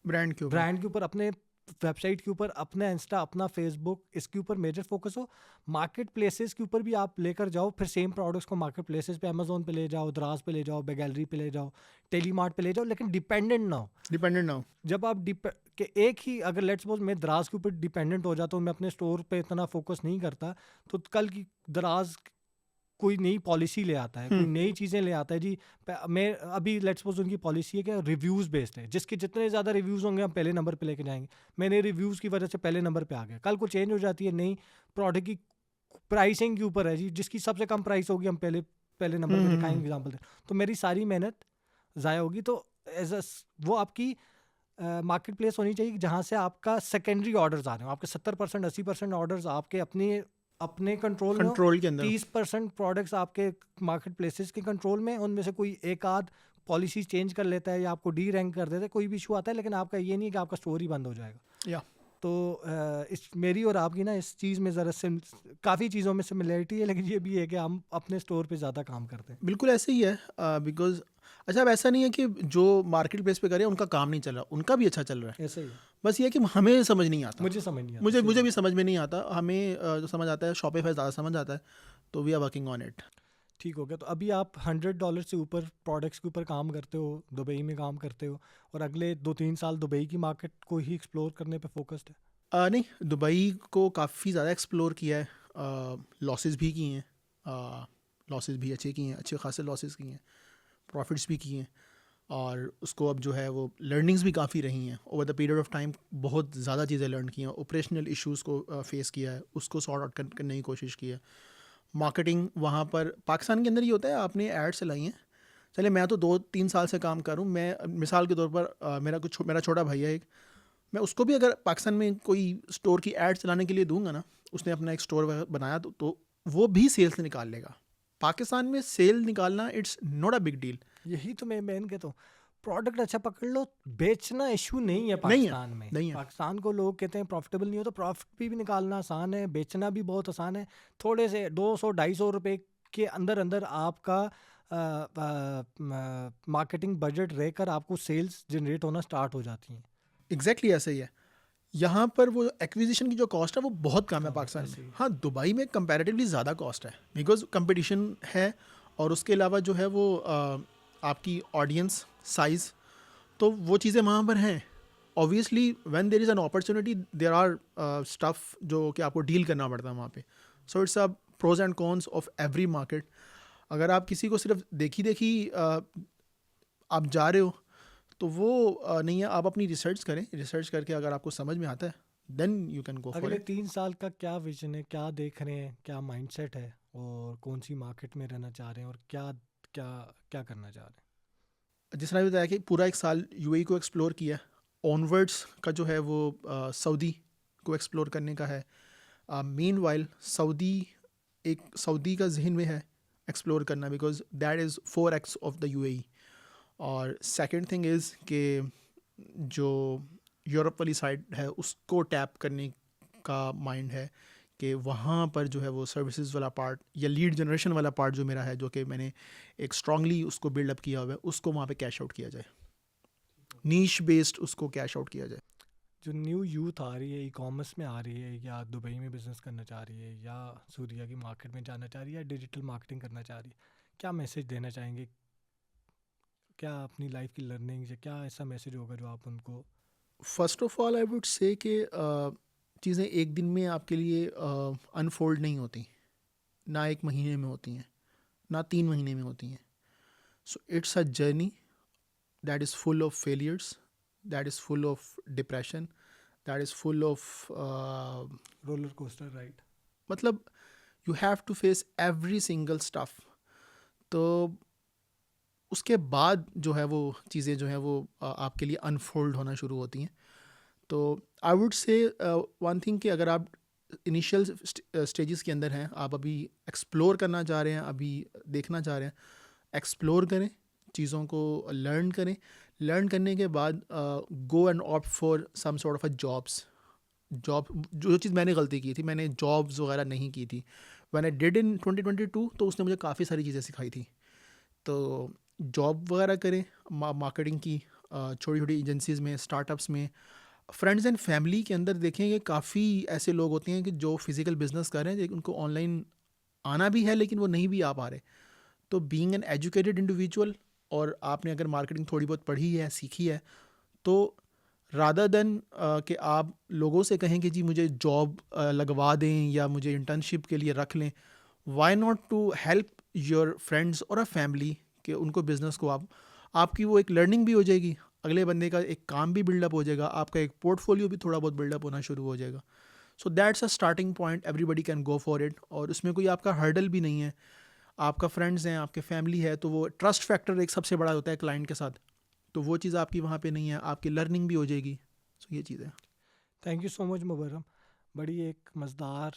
ब्रांड के ऊपर, अपने वेबसाइट के ऊपर, अपना इंस्टा, अपना फेसबुक, इसके ऊपर मेजर फोकस हो। मार्केट प्लेसेस के ऊपर भी आप लेकर जाओ, फिर सेम प्रोडक्ट्स को मार्केट प्लेसेस पे, अमेजोन पे ले जाओ, दराज पे ले जाओ, बेगैलरी पे ले जाओ, टेलीमार्ट पे ले जाओ, लेकिन डिपेंडेंट ना हो। जब आप कि एक ही, अगर लेट्स सपोज मैं दराज के ऊपर डिपेंडेंट हो जाता हूँ, मैं अपने स्टोर पे इतना फोकस नहीं करता, तो कल की दराज कोई नई पॉलिसी ले आता है, कोई नई चीज़ें ले आता है जी, मैं अभी लेट्स सपोज उनकी पॉलिसी है कि रिव्यूज़ बेस्ड है, जिसके जितने ज़्यादा रिव्यूज़ होंगे हम पहले नंबर पे लेके जाएंगे। मैंने रिव्यूज़ की वजह से पहले नंबर पे आ गया, कल को चेंज हो जाती है, नई प्रोडक्ट की प्राइसिंग के ऊपर है जी, जिसकी सबसे कम प्राइस होगी हम पहले नंबर पे दिखाएंगे, एग्जाम्पल दे, तो मेरी सारी मेहनत ज़ाया होगी। तो एज अ वो आपकी मार्केट प्लेस होनी चाहिए जहाँ से आपका सेकेंडरी ऑर्डर्स आ रहे हो, आपके 70% 80% ऑर्डर्स आपके अपने कंट्रोल में, 30% प्रोडक्ट्स आपके मार्केट प्लेसेस के कंट्रोल में, उनमें से कोई एक आध पॉलिसी चेंज कर लेता है या आपको डी रैंक कर देता है, कोई भी इशू आता है, लेकिन आपका ये नहीं कि आपका स्टोर ही बंद हो जाएगा। तो इस मेरी और आपकी ना इस चीज़ में ज़रा से काफ़ी चीज़ों में सिमिलरिटी है, लेकिन ये भी है कि हम अपने स्टोर पे ज़्यादा काम करते हैं। बिल्कुल ऐसे ही है, बिकॉज अच्छा, अब ऐसा नहीं है कि जो मार्केट प्लेस पे करे उनका काम नहीं चल रहा, उनका भी अच्छा चल रहा है, ऐसे ही बस ये है कि हमें समझ नहीं आता। मुझे भी समझ में नहीं आता। हमें जो समझ आता है शॉपिफाई ज़्यादा समझ आता है, तो we are working on it. ठीक हो गया। तो अभी आप $100 से ऊपर प्रोडक्ट्स के ऊपर काम करते हो, दुबई में काम करते हो, और अगले 2-3 साल दुबई की मार्केट को ही एक्सप्लोर करने पे फोकस्ड है? नहीं, दुबई को काफ़ी ज़्यादा एक्सप्लोर किया है, लॉसेस भी किए हैं, लॉसेस भी अच्छे किए हैं, अच्छे खासे लॉसेस किए हैं, प्रॉफिट्स भी किए हैं, और उसको अब जो है वो लर्निंग्स भी काफ़ी रही हैं over the period of time. बहुत ज़्यादा चीज़ें लर्न की हैं, ऑपरेशनल इश्यूज़ को फेस किया है, उसको सॉर्ट आउट करने की कोशिश की है। मार्केटिंग वहाँ पर पाकिस्तान के अंदर ही होता है, आपने एड्स चलाई हैं, चलिए मैं तो 2-3 साल से काम कर रहा हूँ। मैं मिसाल के तौर पर मेरा छोटा भाई है एक, मैं उसको भी अगर पाकिस्तान में कोई स्टोर की एड चलाने के लिए दूंगा ना, उसने अपना एक स्टोर बनाया तो वो भी सेल्स निकाल लेगा। पाकिस्तान में सेल निकालना it's not a big deal. यही तो मैं कहता हूँ, प्रोडक्ट अच्छा पकड़ लो, बेचना इशू नहीं है नहीं है, पाकिस्तान में। नहीं है। पाकिस्तान को लोग कहते हैं प्रॉफिटेबल नहीं हो, तो प्रॉफिट भी निकालना आसान है, बेचना भी बहुत आसान है। थोड़े से 200-250 रुपए के अंदर अंदर आपका मार्केटिंग बजट रहकर आपको सेल्स जनरेट होना स्टार्ट हो जाती हैं। एग्जैक्टली ऐसे ही है। यहाँ पर वो एक्विजिशन की जो कॉस्ट है वो बहुत कम है कम है, पाकिस्तान ऐसे में। ही। हाँ, दुबई में कंपैरेटिवली ज़्यादा कॉस्ट है बिकॉज कंपटीशन है, और उसके अलावा जो है वो आपकी ऑडियंस साइज़, तो वो चीज़ें वहाँ पर हैं। Obviously when there is an opportunity there are stuff जो कि आपको डील करना पड़ता है वहाँ पे। So it's a pros and cons of every market. अगर आप किसी को सिर्फ देखी आप जा रहे हो तो वो नहीं है। आप अपनी रिसर्च करें, रिसर्च करके अगर आपको समझ में आता है then you can go for अगले इट। 3 साल का क्या विजन है, क्या देख रहे हैं, क्या माइंडसेट है, और कौन सी मार्केट में रहना चाह रहे हैं, और क्या क्या क्या करना चाह रहे जिस तरह बताया कि पूरा एक साल यूएई को एक्सप्लोर किया, ऑनवर्ड्स का जो है वो सऊदी को एक्सप्लोर करने का है। मीन वाइल सऊदी का जहन में है एक्सप्लोर करना, because that is 4x of the UAE. और सेकंड थिंग इज़ कि जो यूरोप वाली साइड है उसको टैप करने का माइंड है, कि वहाँ पर जो है वो सर्विसेज वाला पार्ट या लीड जनरेशन वाला पार्ट जो मेरा है, जो कि मैंने एक स्ट्रांगली उसको बिल्डअप किया हुआ है, उसको वहाँ पे कैश आउट किया जाए, नीश बेस्ड उसको कैश आउट किया जाए। जो न्यू यूथ आ रही है, ई कॉमर्स में आ रही है, या दुबई में बिजनेस करना चाह रही है, या सूर्या की मार्केट में जाना चाह रही है, या डिजिटल मार्केटिंग करना चाह रही है, क्या मैसेज देना चाहेंगे? क्या अपनी लाइफ की लर्निंग से क्या ऐसा मैसेज होगा जो आप उनको? First of all I would say कि चीज़ें एक दिन में आपके लिए अनफोल्ड नहीं होती, ना एक महीने में होती हैं, ना 3 महीने में होती हैं। So it's a journey that is full of failures, that is full of depression, that is full of roller coaster ride. मतलब you have to face every single stuff. तो उसके बाद जो है वो चीज़ें जो हैं वो आपके लिए अनफोल्ड होना शुरू होती हैं। तो I would say one thing कि अगर आप इनिशियल स्टेजेस के अंदर हैं, आप अभी एक्सप्लोर करना चाह रहे हैं, अभी देखना चाह रहे हैं, एक्सप्लोर करें, चीज़ों को लर्न करें। लर्न करने के बाद go and opt for some sort of a job. जो चीज़ मैंने गलती की थी, मैंने जॉब्स वगैरह नहीं की थी। व्हेन आई डिड इन 2022 तो उसने मुझे काफ़ी सारी चीज़ें सिखाई थी। तो जॉब वगैरह करें, मार्केटिंग की छोटी छोटी एजेंसीज़ में, स्टार्टअप्स में। फ्रेंड्स एंड फैमिली के अंदर देखें कि काफ़ी ऐसे लोग होते हैं कि जो फिज़िकल बिजनेस कर रहे हैं, लेकिन उनको ऑनलाइन आना भी है लेकिन वो नहीं भी आ पा रहे। तो बीइंग एन एजुकेटेड इंडिविजुअल, और आपने अगर मार्केटिंग थोड़ी बहुत पढ़ी है, सीखी है, तो रादर देन कि आप लोगों से कहें कि जी मुझे जॉब लगवा दें या मुझे इंटर्नशिप के लिए रख लें, why not to help your friends और अ फैमिली, कि उनको बिज़नेस को आपकी वो एक लर्निंग भी हो जाएगी, अगले बंदे का एक काम भी बिल्डअप हो जाएगा, आपका एक पोर्टफोलियो भी थोड़ा बहुत बिल्डअप होना शुरू हो जाएगा। So that's a starting point, everybody can go for it, और उसमें कोई आपका हर्डल भी नहीं है। आपका फ्रेंड्स हैं, आपके फैमिली है, तो वो ट्रस्ट फैक्टर एक सबसे बड़ा होता है क्लाइंट के साथ, तो वो चीज़ आपकी वहाँ पे नहीं है, आपकी लर्निंग भी हो जाएगी। सो ये चीज़ है। Thank you so much Mubarram. बड़ी एक मज़ेदार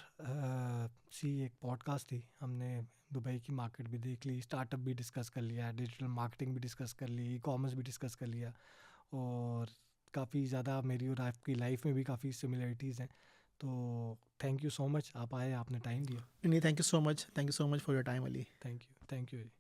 सी एक पॉडकास्ट थी। हमने दुबई की मार्केट भी देख ली, स्टार्टअप भी डिस्कस कर लिया, डिजिटल मार्केटिंग भी डिस्कस कर ली, ई कॉमर्स भी डिस्कस कर लिया, और काफ़ी ज़्यादा मेरी और आपकी लाइफ में भी काफ़ी सिमिलरिटीज़ हैं। तो थैंक यू सो मच, आप आए, आपने टाइम दिया। नहीं, thank you so much, thank you so much for your time Ali. Thank you ji.